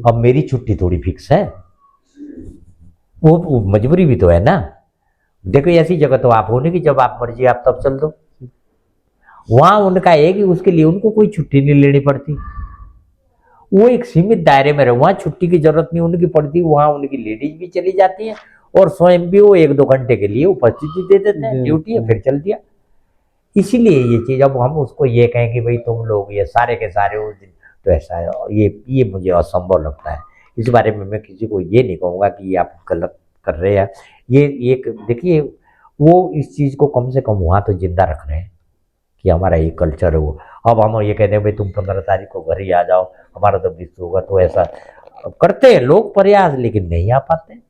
अब मेरी छुट्टी थोड़ी फिक्स है, वो मजबूरी भी तो है ना। देखो ऐसी जगह तो आप होने की जब आप मर्जी आप तब चल दो, वहां उनका है कि उसके लिए उनको कोई छुट्टी नहीं लेनी पड़ती, वो एक सीमित दायरे में रहे, वहां छुट्टी की जरूरत नहीं उनकी पड़ती, वहां उनकी लेडीज भी चली जाती हैं और स्वयं भी वो 1-2 घंटे के लिए उपस्थिति दे देते हैं, ड्यूटी है फिर चल दिया। इसीलिए ये चीज, अब हम उसको ये कहें कि भाई तुम लोग ये सारे के सारे उस दिन, तो ऐसा है, ये मुझे असंभव लगता है। इस बारे में मैं किसी को ये नहीं कहूँगा कि ये आप गलत कर रहे हैं। ये देखिए वो इस चीज को कम से कम वहां तो जिंदा रख रहे हैं कि हमारा ये कल्चर है वो। अब हम ये कहते हैं भाई तुम 15 तारीख को घर ही आ जाओ, हमारा तो विश्व होगा, तो ऐसा करते हैं लोग प्रयास, लेकिन नहीं आ पाते।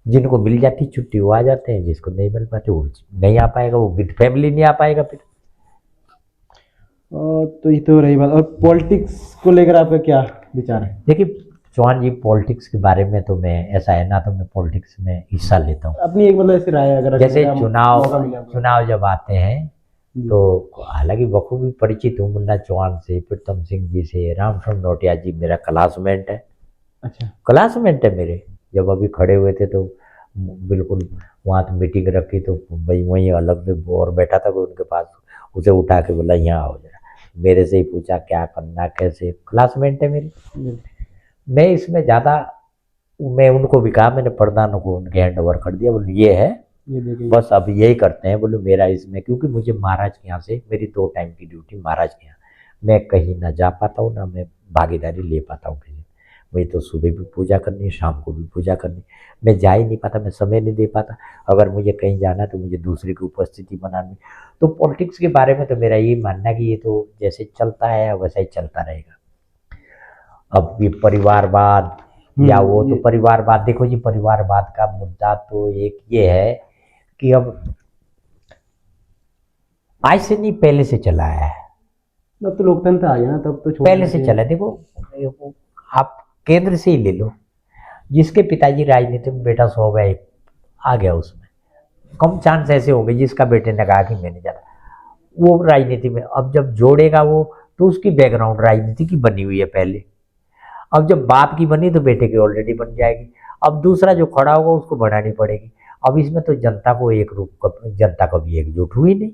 जिनको मिल जाती छुट्टी वो आ जाते हैं, जिसको नहीं मिल पाती वो नहीं आ पाएगा, वो विद फैमिली नहीं आ पाएगा फिर। तो ये तो रही बात। और पॉलिटिक्स को लेकर आपका क्या विचार है? देखिए चौहान जी, पॉलिटिक्स के बारे में तो मैं ऐसा है ना, तो मैं पॉलिटिक्स में हिस्सा लेता हूँ अपनी एक मतलब ऐसी राय अगर जैसे मौका मिले आपको। चुनाव जब आते हैं तो हालांकि बखूबी परिचित हूँ मुन्ना चौहान से, प्रीतम सिंह जी से। रामचंद्र नोटिया जी मेरा क्लासमेट है। अच्छा, क्लासमेट है मेरे। जब अभी खड़े हुए थे तो बिल्कुल वहाँ तो मीटिंग रखी, तो भाई वहीं अलग में और बैठा था कोई उनके पास, उसे उठा के बोला यहाँ आओ जरा, मेरे से ही पूछा क्या करना कैसे। क्लासमेट है मेरे। मैं इसमें ज़्यादा, मैं उनको भी कहा, मैंने प्रधानों को उनके हैंड ओवर कर दिया, बोले ये है ये देखिए बस अब यही करते हैं। बोले मेरा इसमें, क्योंकि मुझे महाराज के यहाँ से मेरी 2 टाइम की ड्यूटी महाराज के यहाँ, मैं कहीं ना जा पाता हूँ ना मैं भागीदारी ले पाता हूँ कहीं। मुझे तो सुबह भी पूजा करनी, शाम को भी पूजा करनी, मैं जा ही नहीं पाता, मैं समय नहीं दे पाता। अगर मुझे कहीं जाना तो मुझे दूसरे की उपस्थिति बनानी। तो पॉलिटिक्स के बारे में तो मेरा ये मानना कि ये तो जैसे चलता है वैसा ही चलता रहेगा। अब ये परिवारवाद या वो, तो परिवारवाद, देखो जी परिवारवाद का मुद्दा तो एक ये है कि अब आज से नहीं पहले से चला है, तब तो लोकतंत्र आ गया ना, तब तो पहले से चला है। देखो आप केंद्र से ही ले लो, जिसके पिताजी राजनीति में बेटा स्वाभाविक आ गया, उसमें कम चांस ऐसे होंगे जिसका बेटे ने कहा कि मैं नहीं जाता वो राजनीति में। अब जब जोड़ेगा वो, तो उसकी बैकग्राउंड राजनीति की बनी हुई है पहले। अब जब बाप की बनी तो बेटे की ऑलरेडी बन जाएगी। अब दूसरा जो खड़ा होगा उसको बढ़ानी पड़ेगी। अब इसमें तो जनता को एक रूप, जनता कभी एकजुट हुई नहीं,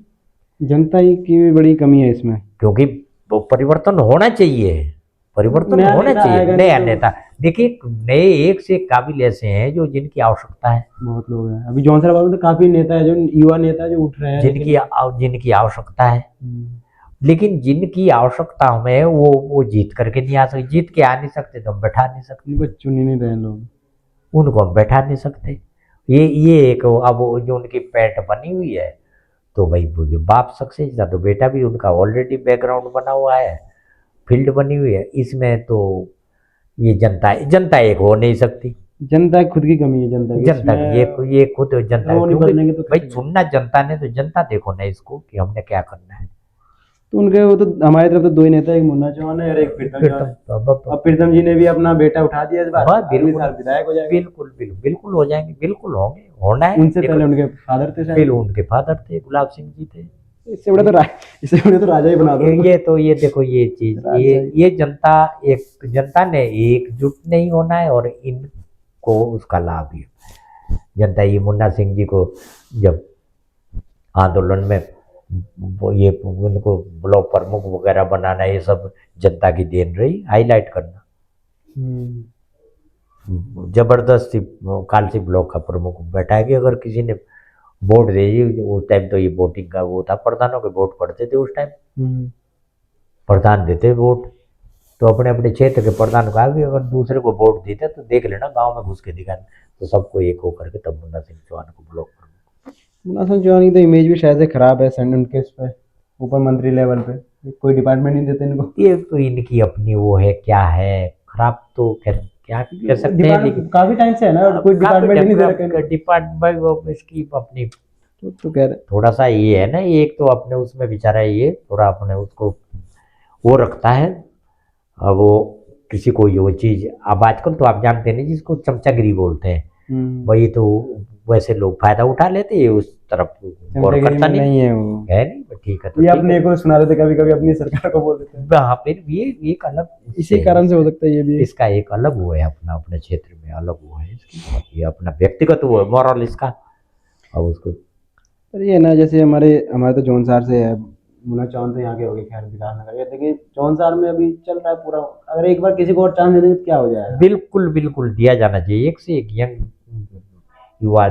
जनता ही की भी बड़ी कमी है इसमें, क्योंकि वो परिवर्तन होना चाहिए, परिवर्तन नया होना नेता चाहिए, आएगा नया नहीं तो- नेता। देखिए नए एक से एक काबिल ऐसे हैं जो जिनकी आवश्यकता है, बहुत लोग हैं अभी जौनसर बाबू में तो काफी नेता है, जो युवा नेता है जो उठ रहे हैं, जिनकी आवश्यकता है। लेकिन जिनकी आवश्यकता हमें वो जीत करके नहीं आ सकते, जीत के आ नहीं सकते तो हम बैठा नहीं सकते, उनको चुन ही नहीं रहे लोग। उनको हम बैठा नहीं सकते। ये एक अब जो उनकी पैठ बनी हुई है, तो भाई वो जो बाप सक्सेस था तो बेटा भी उनका ऑलरेडी बैकग्राउंड बना हुआ है, फील्ड बनी हुई है। इसमें तो ये जनता एक हो नहीं सकती, जनता की खुद की कमी है, जनता की जनता इसमें ये खुद जनता है, वो नहीं क्योंकि बदलेंगे तो भाई कैसे चुनना जनता ने, तो जनता देखो ना इसको कि हमने क्या करना है। तो उनके वो तो हमारी तरफ तो 2 ही नेता है, एक मुन्ना चौहान है और एक प्रीतम फिर चौहान है। तो अब प्रीतम जी ने भी अपना बेटा उठा दिया इस बार, बस अगले बिल्कुल साल विधायक हो जाएगा। बिल्कुल बिल्कुल बिल्कुल हो जाएंगे, बिल्कुल होंगे, होना है। उनसे देखो, पहले उनके फादर थे शायद। फिर उनके फादर थे, गुलाब सिंह जी थे। इससे बड़े तो राजा ही बना दो। ये देखो ये चीज, ये जनता, एक जनता ने एकजुट नहीं होना है और इनको उसका लाभ ही। जनता ये मुन्ना सिंह जी को जब आंदोलन में वो ये उनको ब्लॉक प्रमुख वगैरह बनाना, ये सब जनता की देन रही, हाईलाइट करना। जबरदस्ती कालसी ब्लॉक का प्रमुख बैठाएगी अगर किसी ने, वोट दीजिए। उस टाइम तो ये वोटिंग का वो था, प्रधानों के वोट पड़ते थे उस टाइम, प्रधान देते वोट। तो अपने अपने क्षेत्र के प्रधान को आगे अगर दूसरे को वोट देते तो देख लेना गांव में घुस के दिखाना, तो सबको एक होकर के तब मुन्ना सिंह चौहान को ब्लॉक कर दो। मुन्ना सिंह चौहान की तो इमेज भी शायद से खराब है सेंड उनके इस पे ऊपर मंत्री लेवल पे, कोई डिपार्टमेंट नहीं देते इनको। ये तो इनकी अपनी वो है, क्या है खराब तो क्या कह सकते हैं, लेकिन काफी टाइम से है ना, कोई डिपार्टमेंट नहीं दे रखा डिपार्टमेंट इसकी अपनी तो कह रहे। थोड़ा सा ये है ना, ये एक तो अपने उसमें बेचारा ये थोड़ा अपने उसको वो रखता है। अब वो किसी को ये वो चीज, अब आजकल तो आप जानते नहीं जिसको चमचागिरी बोलते हैं, वही तो वैसे लोग फायदा उठा लेते हैं, उस तरफ गौर करता नहीं है वो, है नहीं, ठीक है तो ये ठीक अपने है। को सुना देते कभी कभी अपनी सरकार को बोल देते हैं। हाँ फिर ये एक अलग इसी कारण से हो सकता है ये भी। इसका एक अलग वो है, अपना अपने क्षेत्र में अलग वो है इसकी, ये अपना व्यक्तिगत वो है मॉरल इसका। और उसको पर ये ना जैसे हमारे हमारे तो जौनसार से है, मुन्ना चौहान तो यहाँ के हो गए खैर विकास नगर के, देखिए जौनसार में अभी चल रहा है पूरा, अगर एक बार किसी को और चांस दे देंगे तो क्या हो जाएगा। बिल्कुल बिल्कुल दिया जाना चाहिए, एक से एक यंग युवा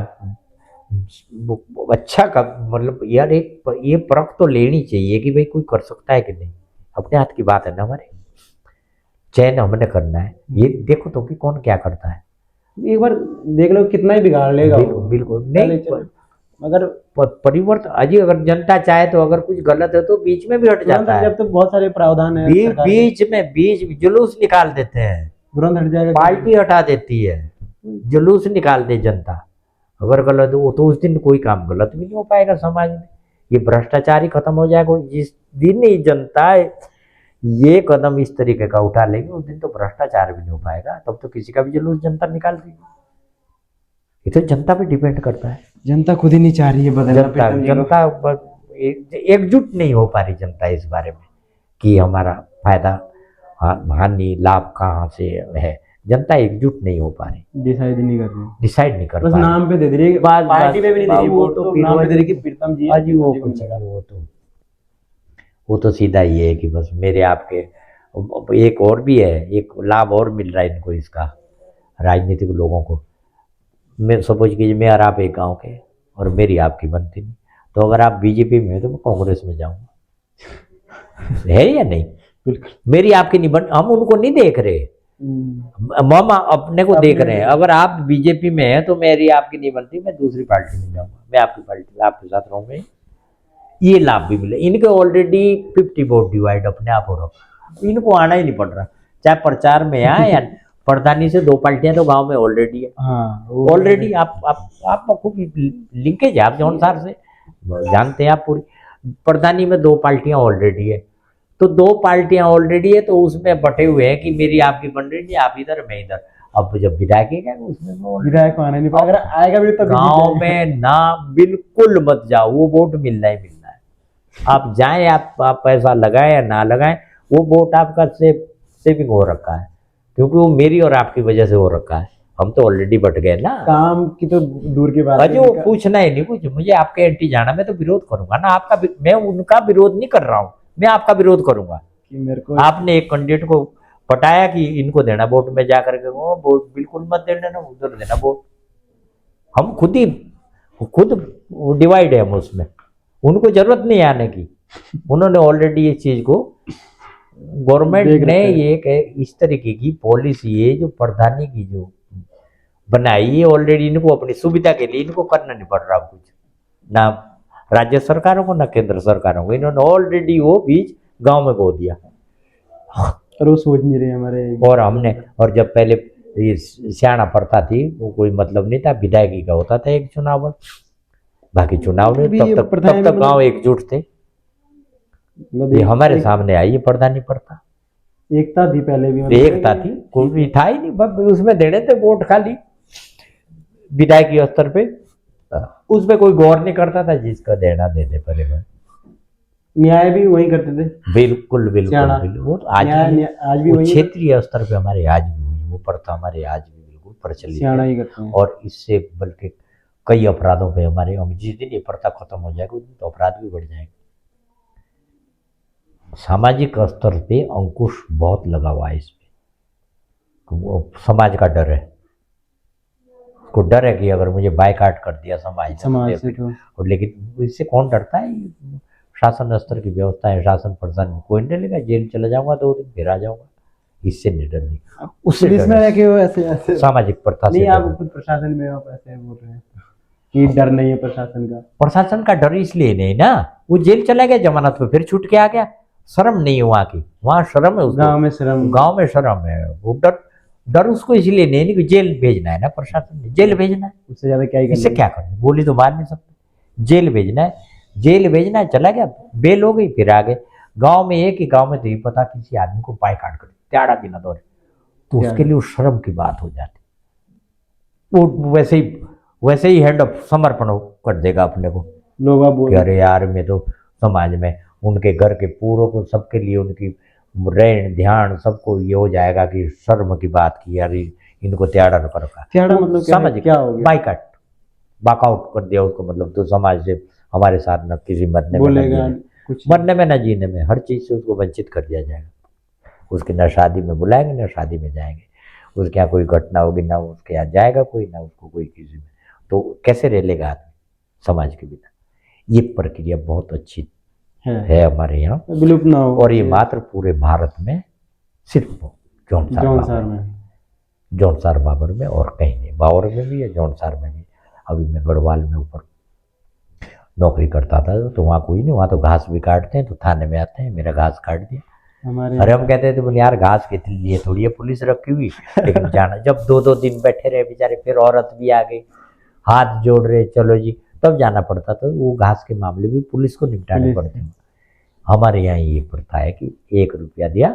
अच्छा का मतलब यार, एक ये परख तो लेनी चाहिए कि भाई कोई कर सकता है कि नहीं, अपने हाथ की बात है ना, हमारे चयन हमने करना है, ये देखो तो कि कौन क्या करता है। एक बार देख लो कितना ही बिगाड़ लेगा वो। बिल्कुल नहीं, अगर परिवर्तन अजी अगर जनता चाहे तो अगर कुछ गलत है तो बीच में भी हट जाता है, जब तो बहुत सारे प्रावधान है बीच जुलूस निकाल देते हैं, तुरंत हट जाएगा, पार्टी हटा देती है, जुलूस निकाल दे जनता। अगर गलत हो तो उस दिन कोई काम गलत भी नहीं हो पाएगा समाज में, ये भ्रष्टाचार ही खत्म हो जाएगा। जिस दिन ही जनता ये कदम इस तरीके का उठा लेगी उस दिन तो भ्रष्टाचार भी नहीं हो पाएगा, तब तो किसी का भी जुलूस जनता निकाल देगी। ये तो जनता पे डिपेंड करता है, जनता खुद ही नहीं चाह रही है बदलना। जनता एकजुट नहीं हो पा रही जनता इस बारे में कि हमारा फायदा हानि लाभ कहाँ से है, जनता एकजुट नहीं हो पा रही, डिसाइड नहीं कर रही, डिसाइड नहीं कर बस पा रही, नाम पे दे रही है, पार्टी पे भी नहीं दे रही, वो तो नाम पे दे रही कि प्रीतम जी अजी वो तो सीधा ये है कि बस मेरे आपके एक और भी है, एक लाभ और मिल रहा है इनको इसका, राजनीतिक लोगों को। मैं सपोज कीजिए मैं और आप एक गांव के और मेरी आपकी बनती नहीं, तो अगर आप बीजेपी में हो तो मैं कांग्रेस में जाऊंगा है या नहीं, बिल्कुल मेरी आपकी नहीं बन, हम उनको नहीं देख रहे, हम अपने को देख रहे हैं। अगर आप बीजेपी में है तो मेरी आपकी नहीं बनती, मैं दूसरी पार्टी में जाऊंगा, मैं आपकी पार्टी आपके साथ रहूंगा, ये लाभ भी मिले इनके। ऑलरेडी 50 वोट डिवाइड अपने आप हो रहा, इनको आना ही नहीं पड़ रहा, चाहे प्रचार में आए या प्रधानी से 2 पार्टियां तो गांव में ऑलरेडी है। ऑलरेडी आप लिंकेज है, आप जौनसार से जानते हैं, आप पूरी प्रधानी में 2 पार्टियां ऑलरेडी है, तो 2 पार्टियां ऑलरेडी है तो उसमें बटे हुए हैं कि मेरी आपकी बन रही है, आप इधर मैं इधर। अब जब विधायक है उसमें विधायक आने नहीं पाएगा, अगर आएगा भी तो गांव में ना बिल्कुल मत जाओ, वो वोट मिलना ही मिलना है, आप जाएं आप पैसा लगाएं या ना लगाएं, वो वोट आपका सेविंग हो रखा है, क्योंकि वो मेरी और आपकी वजह से हो रखा है, हम तो ऑलरेडी बट गए ना। काम की तो दूर की बात है, वो पूछना ही नहीं कुछ, मुझे आपके एंटी जाना, मैं तो विरोध करूंगा ना आपका, मैं उनका विरोध नहीं कर रहा हूँ, मैं आपका विरोध करूंगा कि मेरे को आपने एक कैंडिडेट को पटाया कि इनको देना वोट, में जाकर के वो वोट बिल्कुल मत देना, उधर देना वोट, हम खुद डिवाइड है हम उसमें, उनको जरूरत नहीं आने की, उन्होंने ऑलरेडी इस चीज को गवर्नमेंट ने ये इस तरीके की पॉलिसी है जो प्रधानी की जो बनाई है ऑलरेडी, इनको अपनी सुविधा के लिए इनको करना नहीं पड़ रहा कुछ, ना राज्य सरकारों को ना केंद्र सरकारों को, इन्होंने ऑलरेडी वो बीज गांव में बो दिया, और वो सोच नहीं रहे हमारे। और हमने और जब पहले ये स्याणा प्रथा थी वो कोई मतलब नहीं था, विधायकी का होता था एक चुनाव, बाकी चुनाव में तब तक गांव एकजुट थे, ये हमारे सामने आई है प्रधानी प्रथा, एकता थी पहले भी, एकता थी, कोई भी था ही नहीं, बस उसमें देने थे वोट खाली विधायकी स्तर पे, उसमें कोई गौर नहीं करता था, जिसका देना दे दे पहले भाई, न्याय भी वही करते थे, बिल्कुल बिल्कुल वो तो आज भी क्षेत्रीय स्तर पे हमारे आज भी हुई वो प्रथा, हमारे आज भी बिल्कुल प्रचलित है, और इससे बल्कि कई अपराधों पे हमारे, हम जिस दिन ये प्रथा खत्म हो जाएगा उस दिन तो अपराध भी बढ़ जाएंगे। सामाजिक स्तर पे अंकुश बहुत लगा हुआ है इस पे, वो समाज का डर है, उसको डर है कि अगर मुझे बायकॉट कर दिया समाज ने समाज से तो और लेकिन इससे कौन डरता है? ये शासन स्तर की व्यवस्था है, शासन प्रशासन में कोई नहीं डरेगा। जेल चला जाऊंगा 2 दिन फिर आ जाऊंगा, इससे नहीं डरनी। उससे पुलिस में डर रह के वो ऐसे ऐसे सामाजिक प्रथा से नहीं, डर। आप खुद प्रशासन में आप ऐसे बोल रहे हैं कि डर नहीं है प्रशासन का। प्रशासन का डर इसलिए नहीं ना, वो जेल चला गया जमानत पे, फिर छूट के आ गया, शर्म नहीं है वहाँ की, वहाँ शर्म है उसको। गांव में शर्म, गांव में शर्म है। वो डर डर उसको इसलिए नहीं कि जेल भेजना है ना, प्रशासन ने जेल भेजना है, उससे ज्यादा क्या ही इससे करना क्या करना, गोली तो मार नहीं सकते। जेल भेजना है, जेल भेजना है, चला गया, बेल हो गई, फिर आ गए। गांव में एक ही गांव में तो ये पता किसी आदमी को पाई काट कर त्याड़ा भी ना दौड़े तो उसके लिए उस शर्म की बात हो जाती, वो वैसे ही हैंड ऑफ समर्पण कर देगा अपने को। लोग बोल कि अरे यार मैं तो समाज में उनके घर के पूरों को सबके लिए उनकी रहन ध्यान सबको ये हो जाएगा कि शर्म की बात की यार इनको त्याड़ा कर रखा। त्याड़ा मतलब क्या है? समझ क्या हो गया? बाइकआउट, बाकआउट कर दिया उसको, मतलब तो समाज से हमारे साथ न किसी मरने में न बोलेगा जीने, कुछ मरने में न जीने में, हर चीज से उसको वंचित कर दिया जाएगा। उसके न शादी में बुलाएंगे न शादी में जाएंगे, उसके यहाँ कोई घटना होगी ना उसके यहाँ जाएगा कोई, ना उसको कोई किसी में, तो कैसे रह लेगा आदमी समाज के बिना। ये प्रक्रिया बहुत अच्छी है हमारे यहाँ, विलुप्त ना हो। और ये मात्र पूरे भारत में सिर्फ जौनसार बाबर में और कहीं नहीं। बाबर में भी है, जौनसार में भी। अभी मैं गढ़वाल में ऊपर नौकरी करता था तो वहाँ कोई नहीं, वहाँ तो घास भी काटते हैं, तो थाने में आते हैं, मेरा घास काट दिया। अरे हम कहते थे बोले यार घास के लिए थोड़ी है पुलिस रखी हुई, लेकिन जाना जब 2-2 दिन बैठे रहे बेचारे, फिर औरत भी आ गई, हाथ जोड़ रहे चलो जी, तब जाना पड़ता था। वो घास के मामले भी पुलिस को निपटाने पड़ते हैं। हमारे यहाँ ये प्रथा है कि 1 रुपया दिया,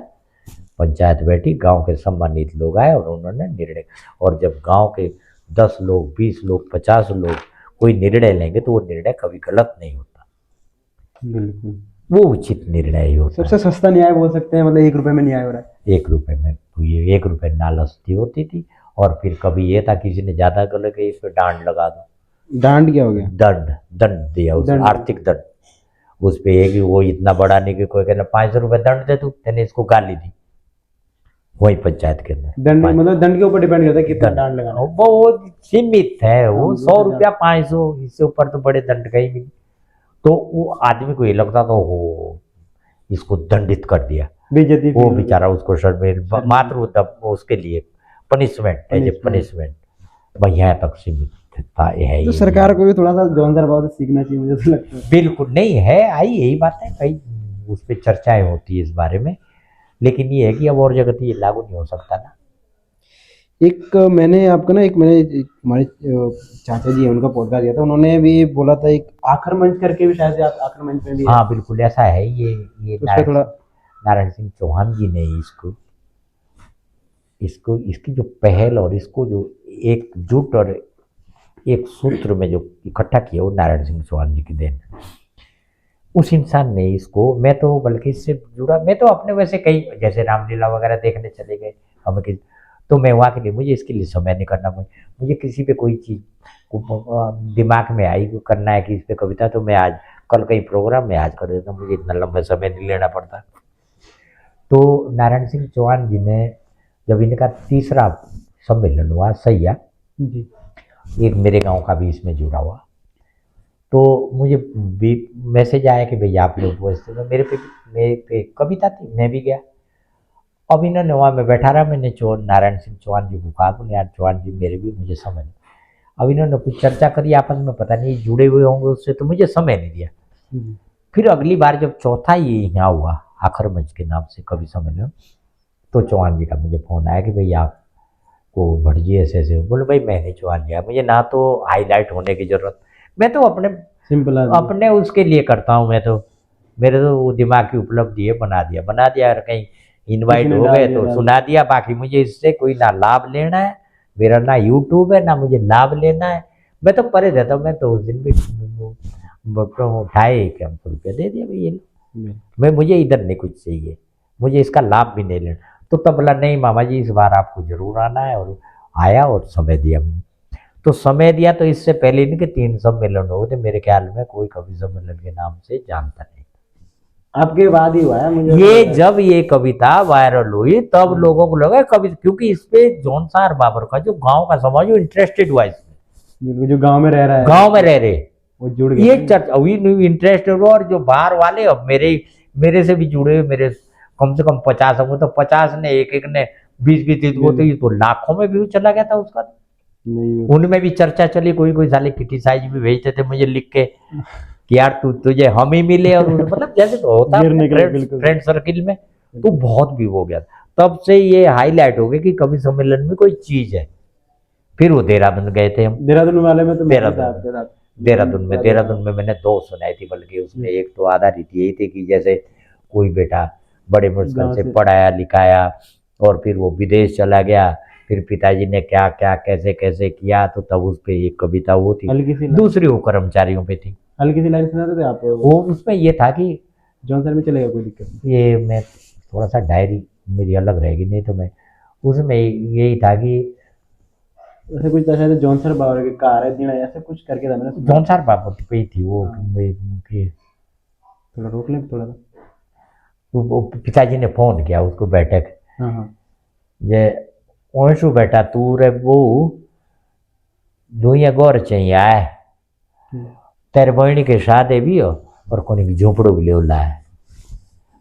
पंचायत बैठी, गांव के सम्मानित लोग आए और उन्होंने निर्णय, और जब गांव के 10 लोग 20 लोग 50 लोग कोई निर्णय लेंगे तो वो निर्णय कभी गलत नहीं होता, बिल्कुल वो उचित निर्णय ही होता है। सबसे सस्ता न्याय बोल सकते हैं, मतलब 1 रुपए में न्याय हो रहा है। 1 रुपए में, तो ये 1 रुपए नालस्ती होती थी। और फिर कभी ये था किसी ने ज्यादा गलत है, इस पे डांड लगा दो। डांड क्या हो गया? दंड दिया उसे, आर्थिक दंड। उस पे ये कि वो इतना बड़ा नहीं कि कोई कहना 500 रुपए दंड दे तू, तेने इसको गाली दी वही पंचायत के अंदर। दंड मतलब दंड के ऊपर डिपेंड करता है कितना दंड लगाना। वो सीमित है, वो 100 रुपया 500, इससे ऊपर तो बड़े दंड कहीं नहीं। तो वो आदमी को ये लगता था हो इसको दंडित कर दिया, बेइज्जती, वो बेचारा उसको शर्मिंदा, मात्र उसके लिए पनिशमेंट एज ए पनिशमेंट वह यहाँ तक सीमित था। है तो सरकार को भी थोड़ा सा जौनसार बाबा से सीखना चाहिए, मुझे तो लगता है। बिल्कुल नहीं है, आई यही बात है, कई उस पर चर्चाएं होती है इस बारे में, लेकिन ये है कि अब और जगह तो ये लागू नहीं हो सकता ना। एक मैंने आपको ना हमारे चाचा जी है उनका पॉडकास्ट दिया था, उन्होंने भी बोला था एक आखर मंच करके भी, शायद आखर मंच में भी हाँ बिल्कुल ऐसा है। ये नारायण सिंह चौहान जी ने इसको इसकी जो पहल और इसको जो एकजुट और एक सूत्र में जो इकट्ठा किया वो नारायण सिंह चौहान जी की देन। उस इंसान ने इसको, मैं तो बल्कि इससे जुड़ा, मैं तो अपने वैसे कई जैसे रामलीला वगैरह देखने चले गए हमें, तो मैं वहाँ के लिए, मुझे इसके लिए समय नहीं करना, मुझे किसी पे कोई चीज़ दिमाग में आई करना है कि इस पे कविता, तो मैं आज कल कई प्रोग्राम में आज कर देता हूँ, मुझे इतना लंबा समय नहीं लेना पड़ता। तो नारायण सिंह चौहान जी ने जब इनका 3रा सम्मेलन हुआ सैया जी, एक मेरे गांव का भी इसमें जुड़ा हुआ, तो मुझे भी मैसेज आया कि भैया आप लोग पहुँचते, तो मेरे पे कविता थी, मैं भी गया। अब इन्होंने वहाँ में बैठा रहा, मैंने नारायण सिंह चौहान जी को कहा बोले यार चौहान जी मेरे भी मुझे समय नहीं। अब इन्होंने कुछ चर्चा करी आपस में, पता नहीं जुड़े हुए होंगे उससे, तो मुझे समय नहीं दिया। फिर अगली बार जब चौथा ये यहाँ हुआ आखर मंच के नाम से कवि सम्मेलन, तो चौहान जी का मुझे फोन आया कि भैया आपको भटजी ऐसे, बोले भाई मैं नहीं चौहान जी, मुझे ना तो हाईलाइट होने की जरूरत, मैं तो अपने सिंपल अपने उसके लिए करता हूँ, मैं तो मेरे तो वो दिमाग की उपलब्धि है, बना दिया और कहीं इनवाइट हो गए तो सुना दिया, बाकी मुझे इससे कोई ना लाभ लेना है, मेरा ना यूट्यूब है ना मुझे लाभ लेना है, मैं तो परे रहता हूँ। मैं तो उस दिन भी उठाए 100 रुपया दे दिया भैया, मैं मुझे इधर नहीं कुछ चाहिए, मुझे इसका लाभ भी नहीं लेना। तो तब बोला नहीं मामा जी इस बार आपको जरूर आना है, और आया और समय दिया मुझे। तो समय दिया तो इससे पहले इनके 3 सम्मेलन हो गए थे, मेरे ख्याल में कोई कवि सम्मेलन के नाम से जानता नहीं, आपके बाद ही हुआ है मुझे ये। जब ये कविता वायरल हुई तब लोगों को लगा कवि, क्योंकि इस पे जौनसार बाबर का जो गांव का समाज इंटरेस्टेड हुआ इसमें, बिल्कुल, जो गांव में रह रहा है, गांव में रह रहे, वो जुड़ ये गया। चर्चा हुई इंटरेस्ट। और जो बाहर वाले अब मेरे से भी जुड़े हुए, मेरे कम से कम 50 होंगे, तो 50 ने एक एक ने 20-20 को, तो ये तो लाखों में व्यू चला गया था उसका। नहीं उनमें भी चर्चा चली, कोई कोई साले क्रिटिसाइज भी भेजते थे मुझे लिख के कि यार तुझे हम ही मिले, और मतलब जैसे तो होता गिर निकले, बिल्कुल। फ्रेंड सर्किल में, तो बहुत भी हो गया। तब से ये हाईलाइट हो गया कि कवि सम्मेलन में कोई चीज है। फिर वो देहरादून गए थे हम। देहरादून वाले में तो मैं भी था देहरादून आपके साथ। देहरादून में मैंने 2 सुनाई थी, बल्कि उसमें एक तो आधारित यही थी कि जैसे कोई बेटा बड़े मुश्किल गाँव से से। पढ़ाया लिखाया और फिर वो विदेश चला गया, फिर पिताजी ने क्या क्या कैसे कैसे किया, तो तब उस पे एक कविता वो थी। हल्की सी दूसरी वो कर्मचारियों पे थी। हल्की सी लाइन सुनाते थे आप? वो उसमें ये था कि जॉन सर में चलेगा, कोई दिक्कत नहीं। ये मैं थोड़ा सा डायरी मेरी अलग रहेगी, नहीं तो मैं उसमें यही था कि ऐसे कुछ था शायद, जॉन सर बावर की कार है दीना, ऐसे कुछ करके था, मैंने सुना। जौनसार बाबू पे ही थी वो। हाँ। कि थोड़ा रोक लें थोड़ा सा। वो पिताजी ने फोन किया उसको बैठक, हाँ हाँ। जे ओशु बेटा तू रे वो दुनिया गौर चाहिए आए तेरे बहनी के शादी भी हो और कोनी की झोपड़ो भी ले है।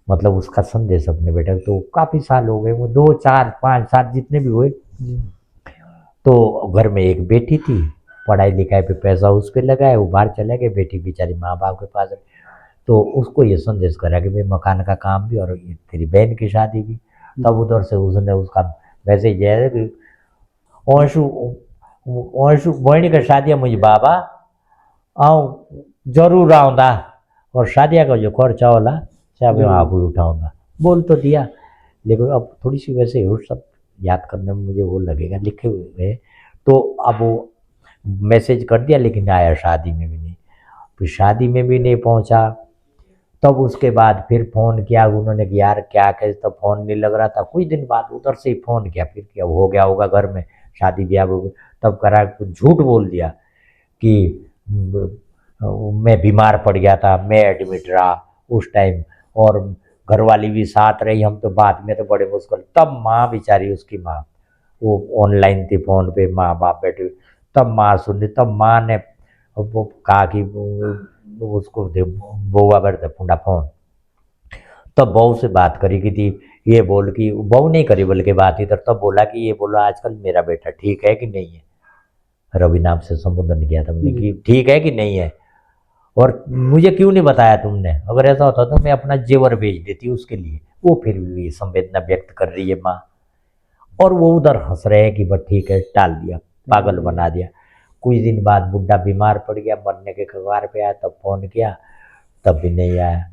मतलब उसका संदेश अपने बेटे को। तो काफी साल हो गए, वो 2 4 5 7 जितने भी हुए। तो घर में एक बेटी थी, पढ़ाई लिखाई पे पैसा उस पर लगाए, वो बाहर चले गए, बेटी बेचारी माँ बाप के पास है। तो उसको ये संदेश करा कि भाई मकान का काम भी और ये तेरी बहन की शादी भी। तब उधर से उसने उसका मैसेज आया कि ओशु ओशु बहनी का शादी है मुझे बाबा आऊँ जरूर आऊँगा, और शादिया का जो खर्चा होला चाहे मैं आप ही उठाऊंगा। बोल तो दिया, लेकिन अब थोड़ी सी वैसे और सब याद करने में मुझे वो लगेगा लिखे हुए। तो अब वो मैसेज कर दिया, लेकिन आया शादी में भी नहीं। फिर शादी में भी नहीं पहुंचा। तब उसके बाद फिर फ़ोन किया उन्होंने कि यार क्या कैसे, तब फ़ोन नहीं लग रहा था। कुछ दिन बाद उधर से ही फ़ोन किया, फिर क्या हो गया होगा घर में शादी ब्याह हो गई। तब करा कुछ झूठ बोल दिया कि मैं बीमार पड़ गया था, मैं एडमिट रहा उस टाइम, और घरवाली भी साथ रही, हम तो बाद में तो बड़े मुश्किल। तब माँ बेचारी उसकी माँ वो ऑनलाइन थी फ़ोन पे, माँ बाप बैठे, तब माँ सुन ली। तब माँ ने वो कहा कि उसको दे बउआ भर दे फूंडा फोन। तब बहू से बात करी की थी, ये बोल कि बहू नहीं करी बल्कि बात इधर। तब बोला कि ये बोला आजकल मेरा बेटा ठीक है कि नहीं है। रवि नाम से संबोधन किया था हमने कि ठीक है कि नहीं है, और मुझे क्यों नहीं बताया तुमने, अगर ऐसा होता तो मैं अपना जेवर भेज देती उसके लिए। वो फिर भी संवेदना व्यक्त कर रही है माँ, और वो उधर हंस रहे हैं कि बस ठीक है, टाल दिया, पागल बना दिया। कुछ दिन बाद बुढ़ा बीमार पड़ गया, मरने के कगार पे आया, तब फोन किया तब भी नहीं आया।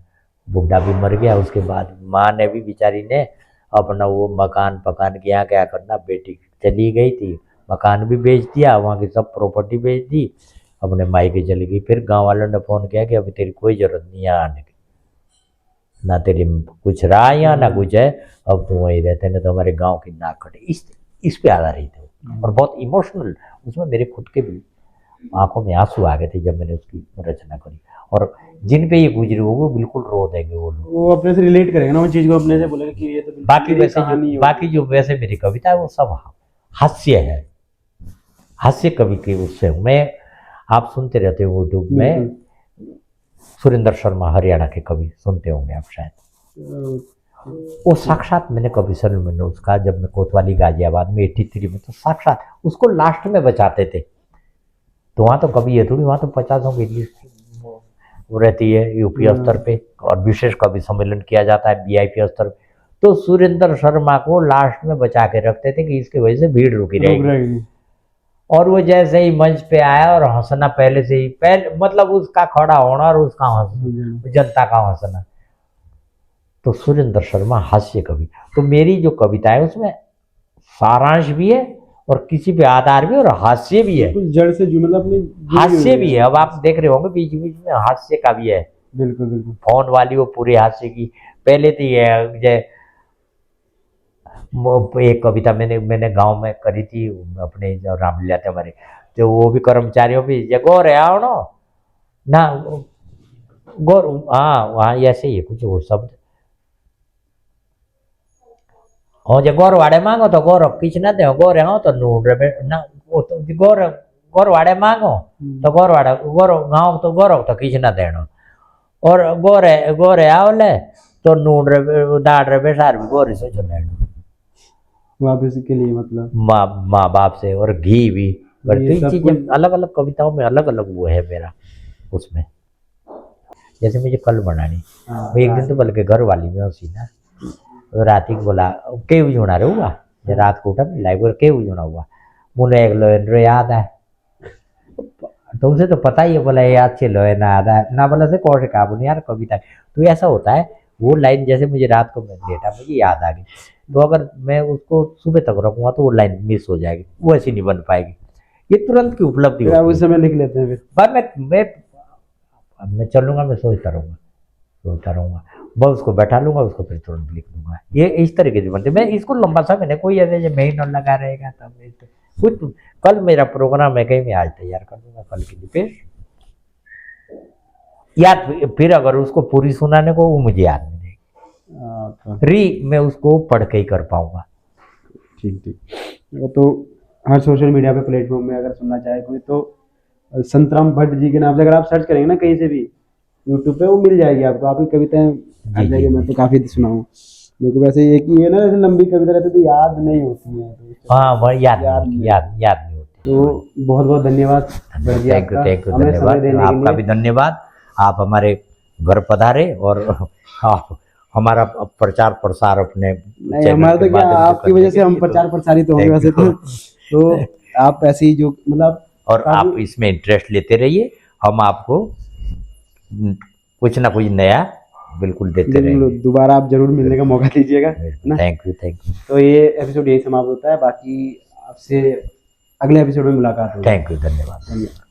बुढ़ा भी मर गया। उसके बाद माँ ने भी बेचारी ने अपना वो मकान पकान किया क्या करना, बेटी चली गई थी, मकान भी बेच दिया, वहाँ की सब प्रॉपर्टी बेच दी, अपने मायके चली गई। फिर गांव वालों ने फोन किया कि अभी तेरी कोई जरूरत नहीं है आने की, ना तेरी कुछ रहा यहाँ ना कुछ है, अब तुम वहीं रहते ना, तो हमारे गांव की नाक कटे। इस पे आधारित है, और बहुत इमोशनल। उसमें मेरे खुद के भी आंखों में आंसू आ गए थे जब मैंने उसकी रचना करी। और जिन पे ये गुजरी वो बिल्कुल रो देंगे वो लोग। वो अपने से रिलेट करेंगे ना, उन चीज को अपने से बोलेंगे कि ये तो बिल्कुल बाकी मेरी वैसे कहानी जो है। बाकी जो वैसे मेरी कविता है वो सब हास्य है, हास्य कवि के उससे मैं। आप सुनते रहते हो यूट्यूब में, सुरेंद्र शर्मा हरियाणा के कवि सुनते होंगे आप शायद। वो साक्षात मैंने कभी सर मैंने उसका, जब मैं कोतवाली गाजियाबाद में 83 में, तो साक्षात उसको लास्ट में बचाते थे। तो वहाँ तो कभी ये थोड़ी, वहाँ तो 50 की लिस्ट वो रहती है यूपी स्तर पे, और विशेष कवि सम्मेलन किया जाता है बीआईपी स्तर पे। तो सुरेंद्र शर्मा को लास्ट में बचा के रखते थे कि इसकी वजह से भीड़ रुकी रहेगी। और वो जैसे ही मंच पे आया और हंसना पहले से ही, पहले मतलब उसका खड़ा होना और उसका हंसना, जनता का हंसना। तो सुरेंद्र शर्मा हास्य कवि। तो मेरी जो कविता है उसमें सारांश भी है और किसी पे आधार भी और हास्य भी है, जड़ से जो मतलब अपनी हास्य भी है। अब आप देख रहे होंगे बीच बीच में हास्य का भी है। बिल्कुल बिल्कुल। फोन वाली वो पूरे हास्य की पहले थी है। जय एक कविता मैंने गांव में करी थी अपने, जो रामलीला थे हमारे, तो वो भी कर्मचारियों भी गौर है आओ ना गौर, हाँ वहाँ ऐसे ही है कुछ वो शब्द। हो जे गौर वाड़े मांगो तो गौर किच ना दे, गौर हो तो नूड रे ना वो तो गौर गोरवाड़े मांगो तो गोरवाड़ा गोरो गाँव तो गोरो तो किसी ना देनो और गोरे गोरे आवले तो नून रे दाड़ रे बेसार भी गोरे से चलेनो वापस के लिए मतलब माँ माँ बाप से और घी भी और ये तीन सब चीजें कुछ- अलग अलग कविताओं में अलग अलग वो है मेरा उसमें। जैसे मुझे कल बनानी वो एक दिन तो बल्कि घर वाली में उसी ना तो रात को बोला केव जुड़ा रे हुआ जे रात को उठा लाइव केव जुड़ा हुआ मुझे एक लोन रे याद है तो उसे तो पता ही है बोला ये अच्छे लोन याद है ना बोला से कौन से काबू नहीं यार कविता तो ऐसा होता है वो लाइन जैसे मुझे रात को मैं लेटा मुझे याद आ गई तो अगर मैं उसको सुबह तक रखूंगा तो वो लाइन मिस हो जाएगी वो ऐसी नहीं बन पाएगी ये तुरंत की उपलब्धि फिर आप होती उस है। समय लिख लेते हैं फिर बाद में अब मैं चलूंगा मैं सोचता रहूंगा बस उसको बैठा लूंगा उसको फिर तुरंत लिख दूंगा ये इस तरीके से बनते मैं इसको लंबा समय नहीं कोई ऐसे महीना लगा रहेगा तब कुछ कल मेरा प्रोग्राम है कहीं मैं आज तैयार कर दूंगा कल के लिए फिर याद फिर अगर उसको पूरी सुनाने को वो मुझे याद नहीं तो रहेगी मैं उसको पढ़ के ही कर पाऊंगा। ठीक ठीक वो तो हर सोशल मीडिया पे प्लेटफॉर्म में अगर सुनना चाहे कोई तो संतराम भट्ट जी के नाम से अगर आप सर्च करेंगे ना कहीं से भी यूट्यूब पे वो मिल जाएगी आपको आपकी कविताएं आ जी, जाएगी। जी, मैं जी। तो काफ़ी सुनाऊँ मेरे को वैसे ये कि ये ना ऐसे लंबी कविता रहती तो याद नहीं होती है तो हाँ वह याद याद नहीं नहीं। याद नहीं होती। तो बहुत बहुत धन्यवाद भट्ट जी थैंक यू आपका हमें समय धन्यवाद देने के आपका लिए। भी धन्यवाद आप हमारे घर पधारे और आप हमारा प्रचार प्रसार अपने नहीं चैनल हमारा के तो क्या माध्यम से आपकी करने वजह के से हम लिए प्रचार प्रसारित होंगे thank वैसे you। तो आप ऐसे ही जो मतलब और आप काफी- इसमें इंटरेस्ट लेते रहिए हम आपको कुछ ना कुछ नया बिल्कुल देते बिल्कुल रहेंगे। दोबारा आप जरूर मिलने का मौका दीजिएगा ना। थैंक यू तो ये एपिसोड यही समाप्त होता है बाकी आपसे अगले एपिसोड में मुलाकात होगी। थैंक यू धन्यवाद। धन्यवाद।